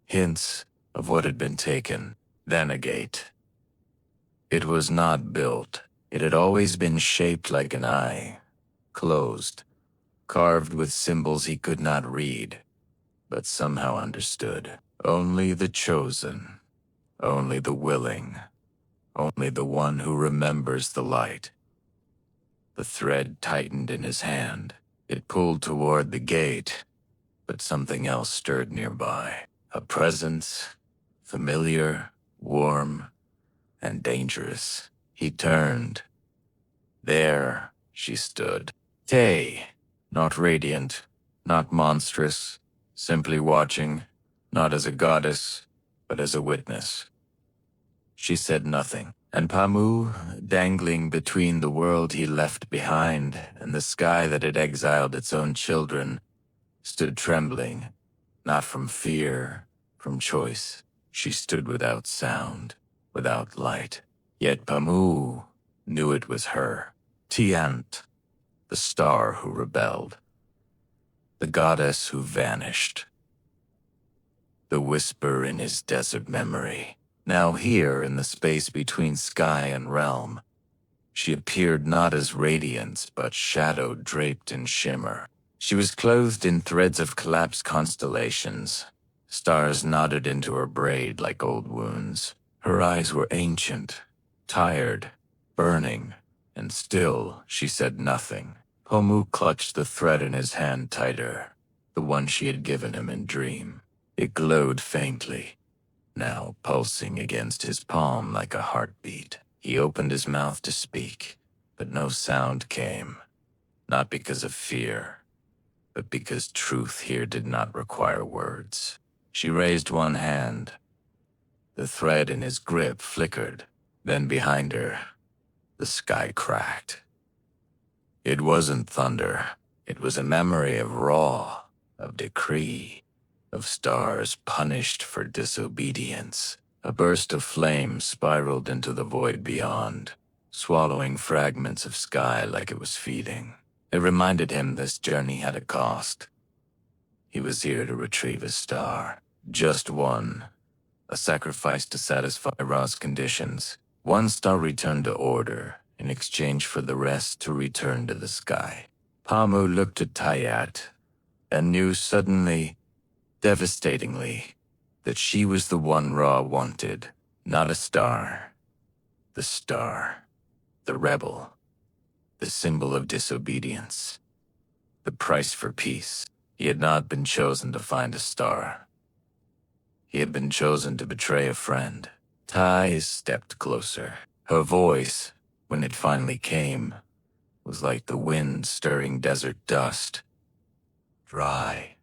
hints of what had been taken. Then a gate. It was not built. It had always been shaped like an eye, closed, carved with symbols he could not read, but somehow understood. Only the chosen, only the willing, only the one who remembers the light. The thread tightened in his hand. It pulled toward the gate, but something else stirred nearby. A presence, familiar, warm, and dangerous. He turned. There she stood. Tay, not radiant, not monstrous, simply watching, not as a goddess, but as a witness. She said nothing, and Pamu, dangling between the world he left behind and the sky that had exiled its own children, stood trembling, not from fear, from choice. She stood without sound, without light. Yet Pamu knew it was her. Tiant, the star who rebelled, the goddess who vanished, the whisper in his desert memory. Now here, in the space between sky and realm, she appeared not as radiance, but shadow draped in shimmer. She was clothed in threads of collapsed constellations. Stars knotted into her braid like old wounds. Her eyes were ancient, tired, burning, and still she said nothing. Pomu clutched the thread in his hand tighter, the one she had given him in dream. It glowed faintly, now pulsing against his palm like a heartbeat. He opened his mouth to speak, but no sound came. Not because of fear, but because truth here did not require words. She raised one hand. The thread in his grip flickered. Then behind her, the sky cracked. It wasn't thunder. It was a memory of raw, of decree, of stars punished for disobedience. A burst of flame spiraled into the void beyond, swallowing fragments of sky like it was feeding. It reminded him this journey had a cost. He was here to retrieve a star. Just one. A sacrifice to satisfy Ra's conditions. One star returned to order, in exchange for the rest to return to the sky. Pamu looked at Tayat, and knew suddenly, devastatingly, that she was the one Ra wanted. Not a star. The star. The rebel. The symbol of disobedience. The price for peace. He had not been chosen to find a star. He had been chosen to betray a friend. Tai stepped closer. Her voice, when it finally came, was like the wind stirring desert dust. Dry,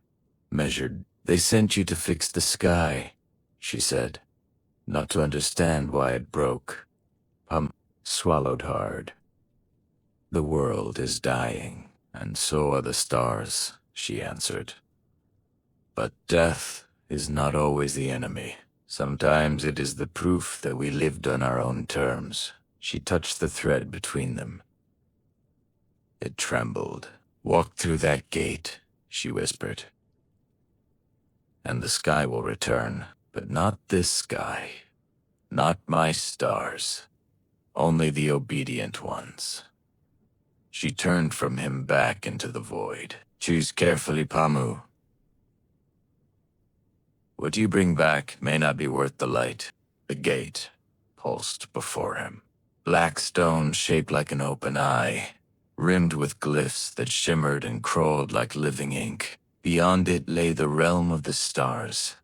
measured. They sent you to fix the sky, she said, not to understand why it broke. Swallowed hard. The world is dying, and so are the stars, she answered. But death is not always the enemy. Sometimes it is the proof that we lived on our own terms. She touched the thread between them. It trembled. Walk through that gate, she whispered. And the sky will return, but not this sky. Not my stars. Only the obedient ones. She turned from him back into the void. Choose carefully, Pamu. What you bring back may not be worth the light. The gate pulsed before him. Black stone shaped like an open eye, rimmed with glyphs that shimmered and crawled like living ink. Beyond it lay the realm of the stars,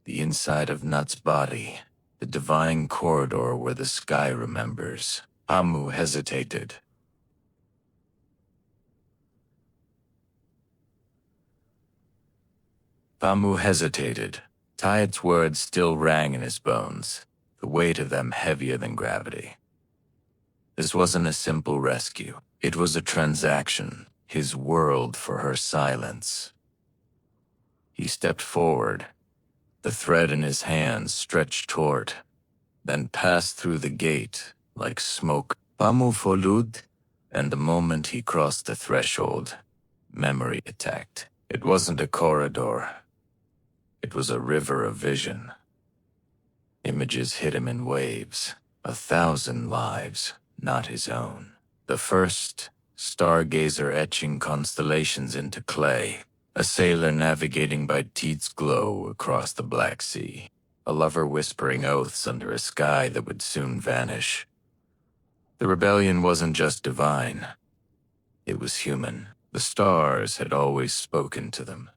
the inside of Nut's body, the divine corridor where the sky remembers. Pamu hesitated. Tayat's words still rang in his bones, the weight of them heavier than gravity. This wasn't a simple rescue. It was a transaction, his world for her silence. He stepped forward, the thread in his hands stretched taut, then passed through the gate like smoke. Pamu followed, and the moment he crossed the threshold, memory attacked. It wasn't a corridor. It was a river of vision. Images hit him in waves, 1,000 lives, not his own. The first, stargazer etching constellations into clay, a sailor navigating by Teet's glow across the Black Sea, a lover whispering oaths under a sky that would soon vanish. The rebellion wasn't just divine. It was human. The stars had always spoken to them.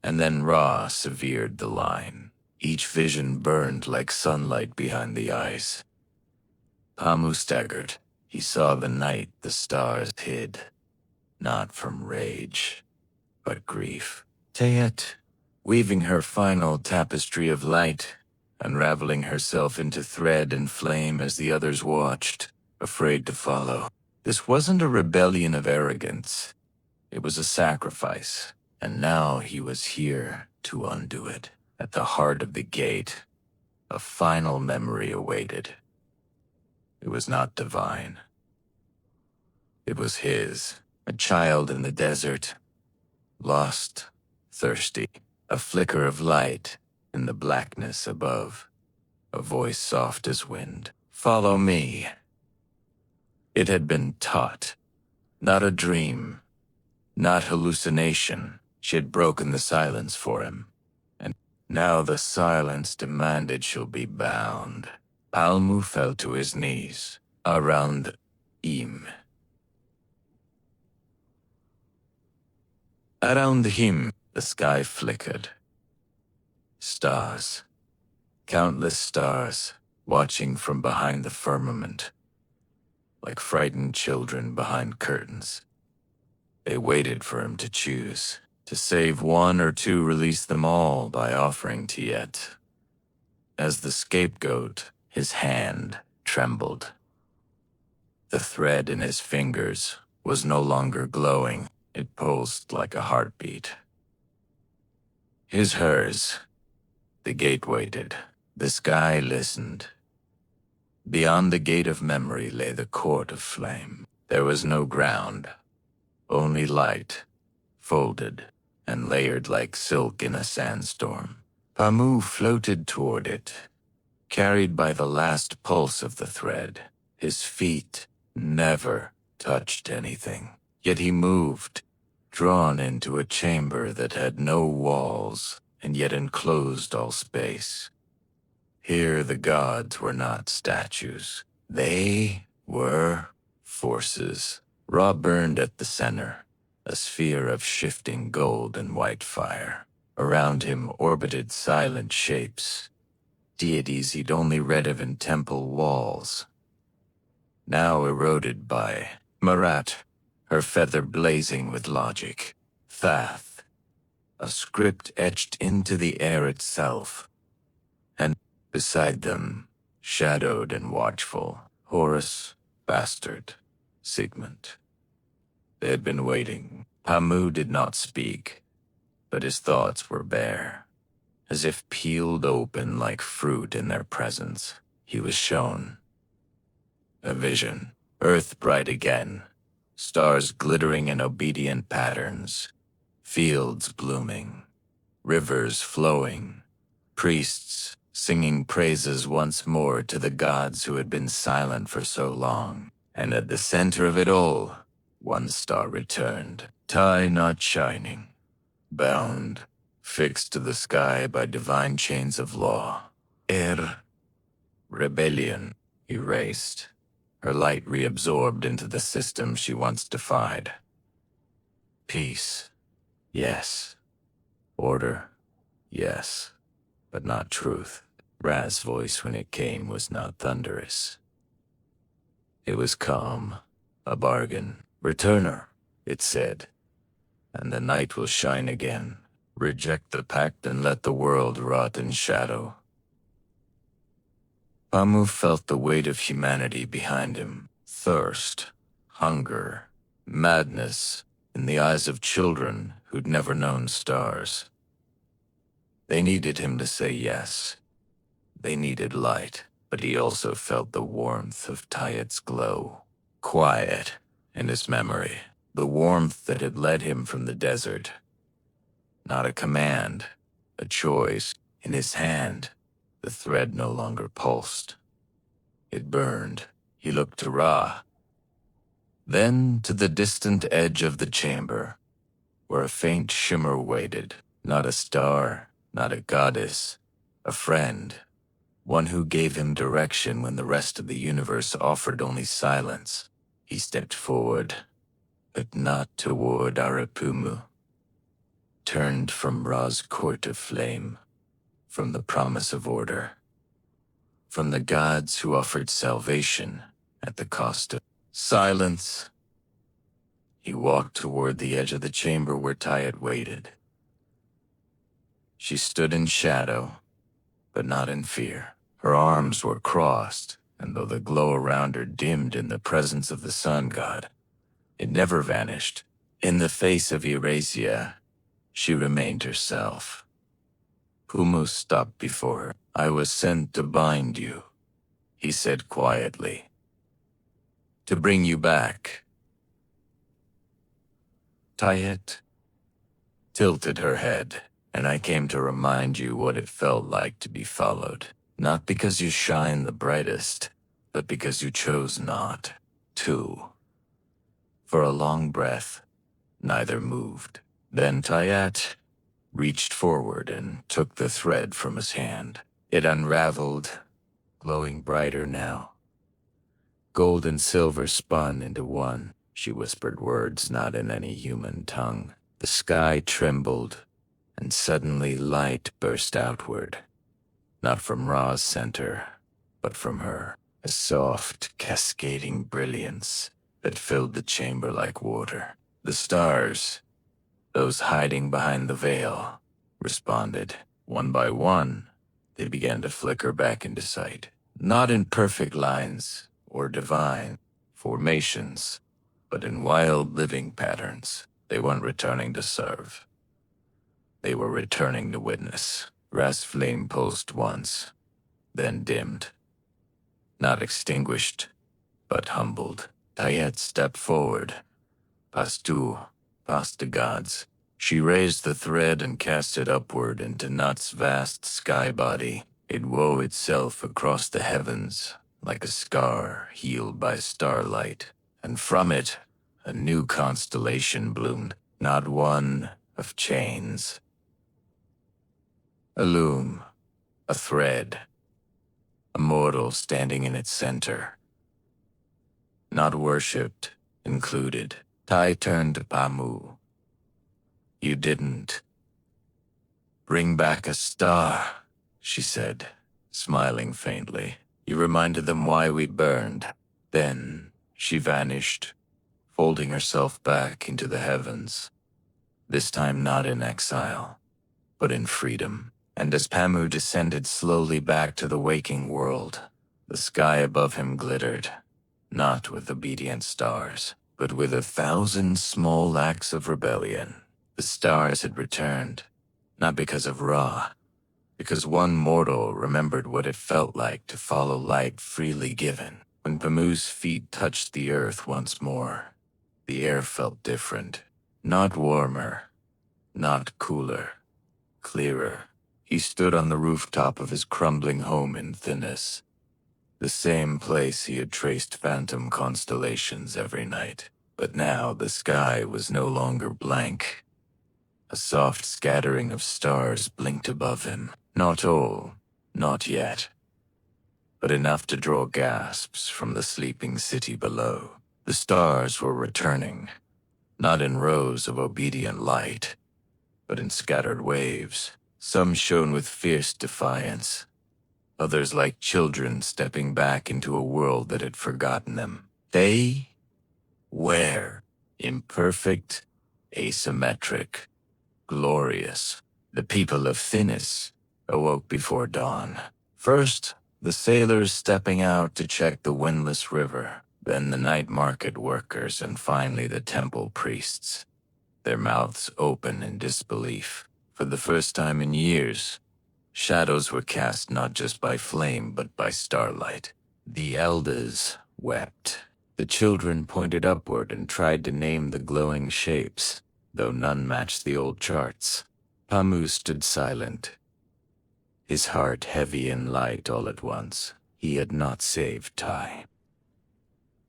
And then Ra severed the line. Each vision burned like sunlight behind the eyes. Pamu staggered. He saw the night the stars hid, not from rage, but grief. Teyet, weaving her final tapestry of light, unraveling herself into thread and flame as the others watched, afraid to follow. This wasn't a rebellion of arrogance. It was a sacrifice, and now he was here to undo it. At the heart of the gate, a final memory awaited. It was not divine. It was his, a child in the desert, lost, thirsty, a flicker of light in the blackness above, a voice soft as wind. Follow me. It had been taught, not a dream, not hallucination. She had broken the silence for him, and now the silence demanded she'll be bound. Palmu fell to his knees, around him. Around him, the sky flickered. Stars, countless stars, watching from behind the firmament, like frightened children behind curtains. They waited for him to choose. To save one or to release them all by offering Tiet. As the scapegoat, his hand trembled. The thread in his fingers was no longer glowing. It pulsed like a heartbeat. Hers. The gate waited. The sky listened. Beyond the gate of memory lay the court of flame. There was no ground, only light, folded and layered like silk in a sandstorm. Pamu floated toward it, carried by the last pulse of the thread. His feet never touched anything, yet he moved, drawn into a chamber that had no walls and yet enclosed all space. Here the gods were not statues. They were forces. Ra burned at the center, a sphere of shifting gold and white fire. Around him orbited silent shapes, deities he'd only read of in temple walls. Now eroded by Marat, her feather blazing with logic. Thath, a script etched into the air itself. And beside them, shadowed and watchful, Horus, Bastard, Sigmund. They had been waiting. Pamu did not speak, but his thoughts were bare, as if peeled open like fruit in their presence. He was shown a vision, earth bright again, stars glittering in obedient patterns, fields blooming, rivers flowing, priests singing praises once more to the gods who had been silent for so long. And at the center of it all, one star returned, tie not shining, bound, fixed to the sky by divine chains of law. Rebellion, erased, her light reabsorbed into the system she once defied. Peace, yes. Order, yes. But not truth. Ra's voice when it came was not thunderous. It was calm, a bargain. Return her, it said, and the night will shine again. Reject the pact and let the world rot in shadow. Pamu felt the weight of humanity behind him. Thirst, hunger, madness in the eyes of children who'd never known stars. They needed him to say yes. They needed light, but he also felt the warmth of Tayet's glow. Quiet in his memory, the warmth that had led him from the desert. Not a command, a choice. In his hand, the thread no longer pulsed. It burned. He looked to Ra. Then to the distant edge of the chamber, where a faint shimmer waited. Not a star, not a goddess, a friend. One who gave him direction when the rest of the universe offered only silence. He stepped forward, but not toward Arapumu. Turned from Ra's court of flame, from the promise of order, from the gods who offered salvation at the cost of silence. He walked toward the edge of the chamber where Tyet waited. She stood in shadow, but not in fear. Her arms were crossed, and though the glow around her dimmed in the presence of the sun god, it never vanished. In the face of Eurasia, she remained herself. Pumu stopped before her. "I was sent to bind you," he said quietly. "To bring you back." Tyet tilted her head, "And I came to remind you what it felt like to be followed. Not because you shine the brightest, but because you chose not to." For a long breath, neither moved. Then Tyet reached forward and took the thread from his hand. It unraveled, glowing brighter now. Gold and silver spun into one. She whispered words not in any human tongue. The sky trembled, and suddenly light burst outward. Not from Ra's center, but from her. A soft, cascading brilliance that filled the chamber like water. The stars, those hiding behind the veil, responded. One by one, they began to flicker back into sight. Not in perfect lines or divine formations, but in wild living patterns. They weren't returning to serve. They were returning to witness. Ra's flame pulsed once, then dimmed. Not extinguished, but humbled. Tyet stepped forward, past the gods. She raised the thread and cast it upward into Nut's vast sky body. It wove itself across the heavens like a scar healed by starlight, and from it a new constellation bloomed, not one of chains. A loom, a thread, a mortal standing in its center. Not worshipped, included. Tai turned to Pamu. "You didn't bring back a star," she said, smiling faintly. "You reminded them why we burned." Then she vanished, folding herself back into the heavens. This time not in exile, but in freedom. And as Pamu descended slowly back to the waking world, the sky above him glittered, not with obedient stars, but with 1,000 small acts of rebellion. The stars had returned, not because of Ra, because one mortal remembered what it felt like to follow light freely given. When Pamu's feet touched the earth once more, the air felt different. Not warmer, not cooler, clearer. He stood on the rooftop of his crumbling home in Thinis, the same place he had traced phantom constellations every night. But now the sky was no longer blank. A soft scattering of stars blinked above him. Not all, not yet, but enough to draw gasps from the sleeping city below. The stars were returning, not in rows of obedient light, but in scattered waves. Some shone with fierce defiance, others like children stepping back into a world that had forgotten them. They were imperfect, asymmetric, glorious. The people of Thinis awoke before dawn. First, the sailors stepping out to check the windless river, then the night market workers, and finally the temple priests, their mouths open in disbelief. For the first time in years, shadows were cast not just by flame but by starlight. The elders wept. The children pointed upward and tried to name the glowing shapes, though none matched the old charts. Pamu stood silent, his heart heavy and light all at once. He had not saved Tai.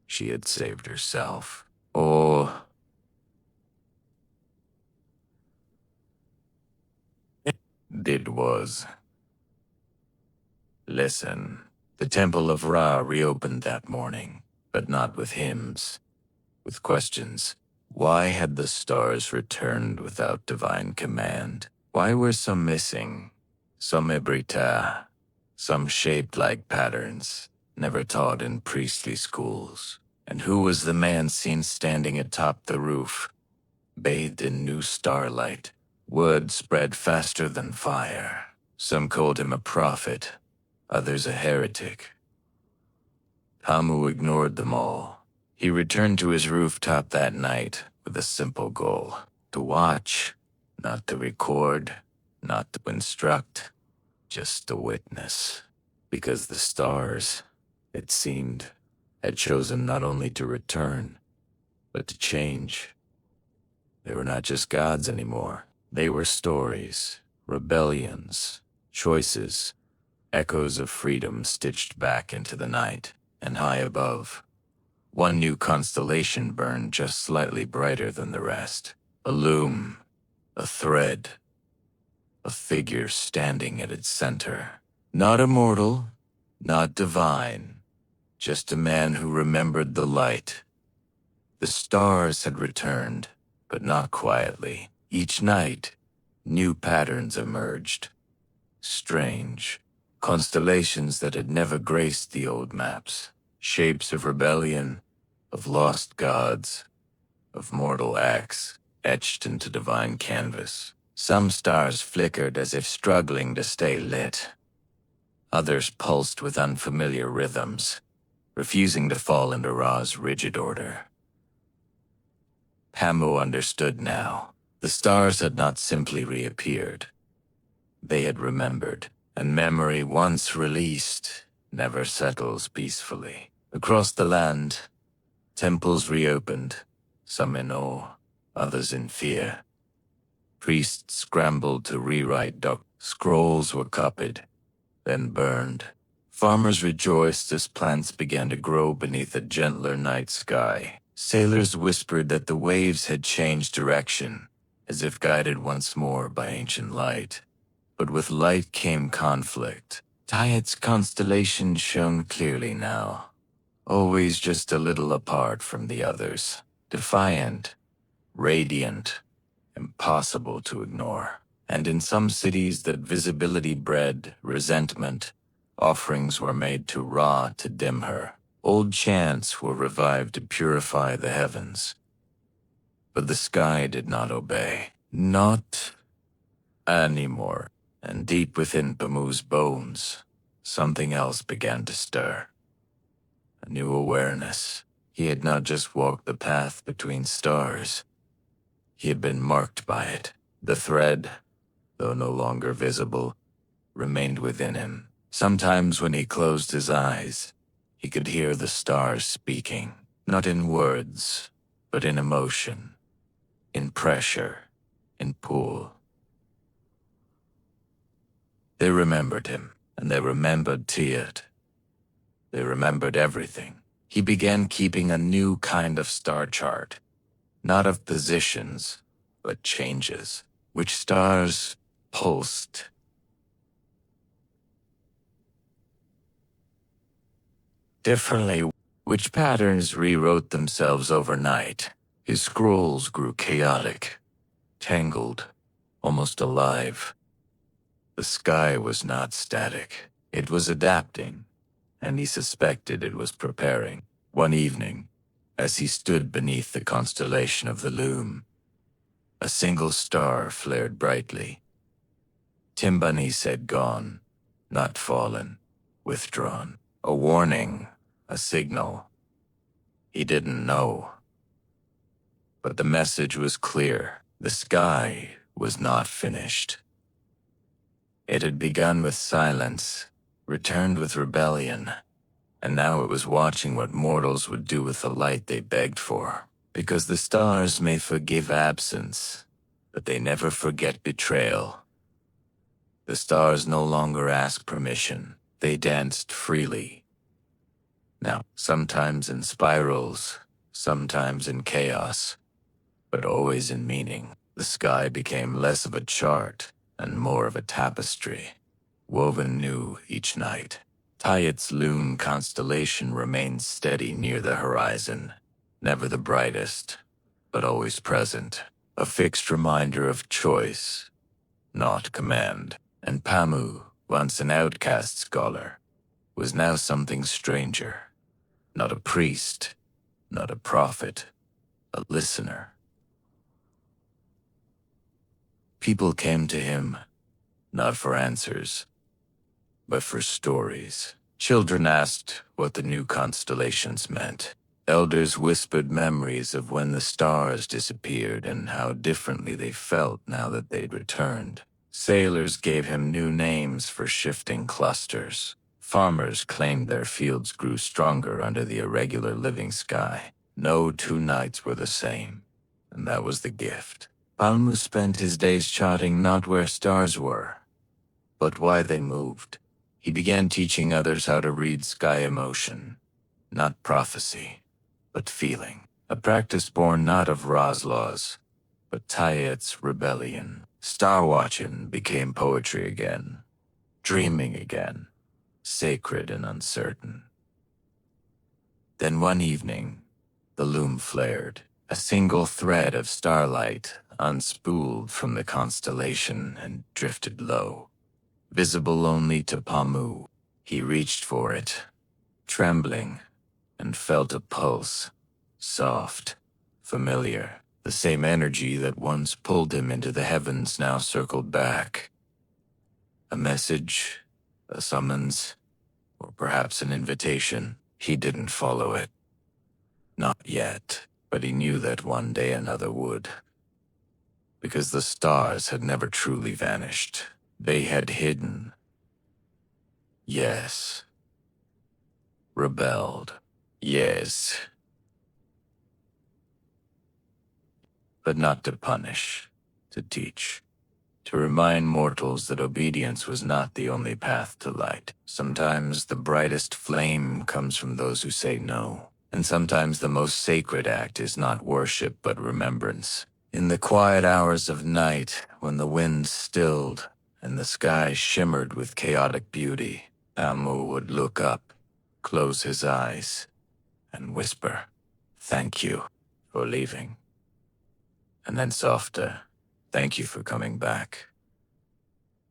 She had saved herself. Or it was. Listen, the Temple of Ra reopened that morning, but not with hymns, with questions. Why had the stars returned without divine command? Why were some missing? Some ibrita, some shaped like patterns, never taught in priestly schools. And who was the man seen standing atop the roof, bathed in new starlight? Word spread faster than fire. Some called him a prophet, others a heretic. Hamu ignored them all. He returned to his rooftop that night with a simple goal: to watch, not to record, not to instruct, just to witness. Because the stars, it seemed, had chosen not only to return, but to change. They were not just gods anymore. They were stories, rebellions, choices, echoes of freedom stitched back into the night. And high above, one new constellation burned just slightly brighter than the rest. A loom, a thread, a figure standing at its center. Not immortal, not divine, just a man who remembered the light. The stars had returned, but not quietly. Each night, new patterns emerged. Strange, constellations that had never graced the old maps. Shapes of rebellion, of lost gods, of mortal acts, etched into divine canvas. Some stars flickered as if struggling to stay lit. Others pulsed with unfamiliar rhythms, refusing to fall into Ra's rigid order. Hamu understood now. The stars had not simply reappeared. They had remembered, and memory once released never settles peacefully. Across the land, temples reopened, some in awe, others in fear. Priests scrambled to rewrite scrolls were copied, then burned. Farmers rejoiced as plants began to grow beneath a gentler night sky. Sailors whispered that the waves had changed direction, as if guided once more by ancient light. But with light came conflict. Tayet's constellation shone clearly now, always just a little apart from the others. Defiant, radiant, impossible to ignore. And in some cities that visibility bred resentment, offerings were made to Ra to dim her. Old chants were revived to purify the heavens. But the sky did not obey. Not anymore. And deep within Pamu's bones, something else began to stir. A new awareness. He had not just walked the path between stars. He had been marked by it. The thread, though no longer visible, remained within him. Sometimes when he closed his eyes, he could hear the stars speaking, not in words, but in emotion, in pressure, in pull. They remembered him, and they remembered Tiet. They remembered everything. He began keeping a new kind of star chart, not of positions, but changes. Which stars pulsed differently, which patterns rewrote themselves overnight. His scrolls grew chaotic, tangled, almost alive. The sky was not static. It was adapting, and he suspected it was preparing. One evening, as he stood beneath the constellation of the loom, a single star flared brightly. Timbani said gone, not fallen, withdrawn. A warning, a signal. He didn't know. But the message was clear. The sky was not finished. It had begun with silence, returned with rebellion, and now it was watching what mortals would do with the light they begged for. Because the stars may forgive absence, but they never forget betrayal. The stars no longer asked permission. They danced freely. Now, sometimes in spirals, sometimes in chaos, but always in meaning. The sky became less of a chart and more of a tapestry, woven new each night. Tayet's loon constellation remained steady near the horizon, never the brightest, but always present, a fixed reminder of choice, not command. And Pamu, once an outcast scholar, was now something stranger. Not a priest, not a prophet, a listener. People came to him, not for answers, but for stories. Children asked what the new constellations meant. Elders whispered memories of when the stars disappeared and how differently they felt now that they'd returned. Sailors gave him new names for shifting clusters. Farmers claimed their fields grew stronger under the irregular living sky. No two nights were the same, and that was the gift. Palmu spent his days charting not where stars were, but why they moved. He began teaching others how to read sky emotion, not prophecy, but feeling. A practice born not of Ra's laws, but Tayet's rebellion. Star watching became poetry again, dreaming again, sacred and uncertain. Then one evening, the loom flared, a single thread of starlight unspooled from the constellation and drifted low, visible only to Pamu. He reached for it, trembling, and felt a pulse, soft, familiar. The same energy that once pulled him into the heavens now circled back. A message, a summons, or perhaps an invitation. He didn't follow it. Not yet, but he knew that one day another would. Because the stars had never truly vanished. They had hidden. Yes. Rebelled. Yes. But not to punish, to teach. To remind mortals that obedience was not the only path to light. Sometimes the brightest flame comes from those who say no. And sometimes the most sacred act is not worship but remembrance. In the quiet hours of night, when the wind stilled and the sky shimmered with chaotic beauty, Amu would look up, close his eyes, and whisper, "Thank you for leaving." And then softer, "Thank you for coming back."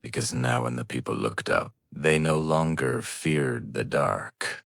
Because now when the people looked up, they no longer feared the dark.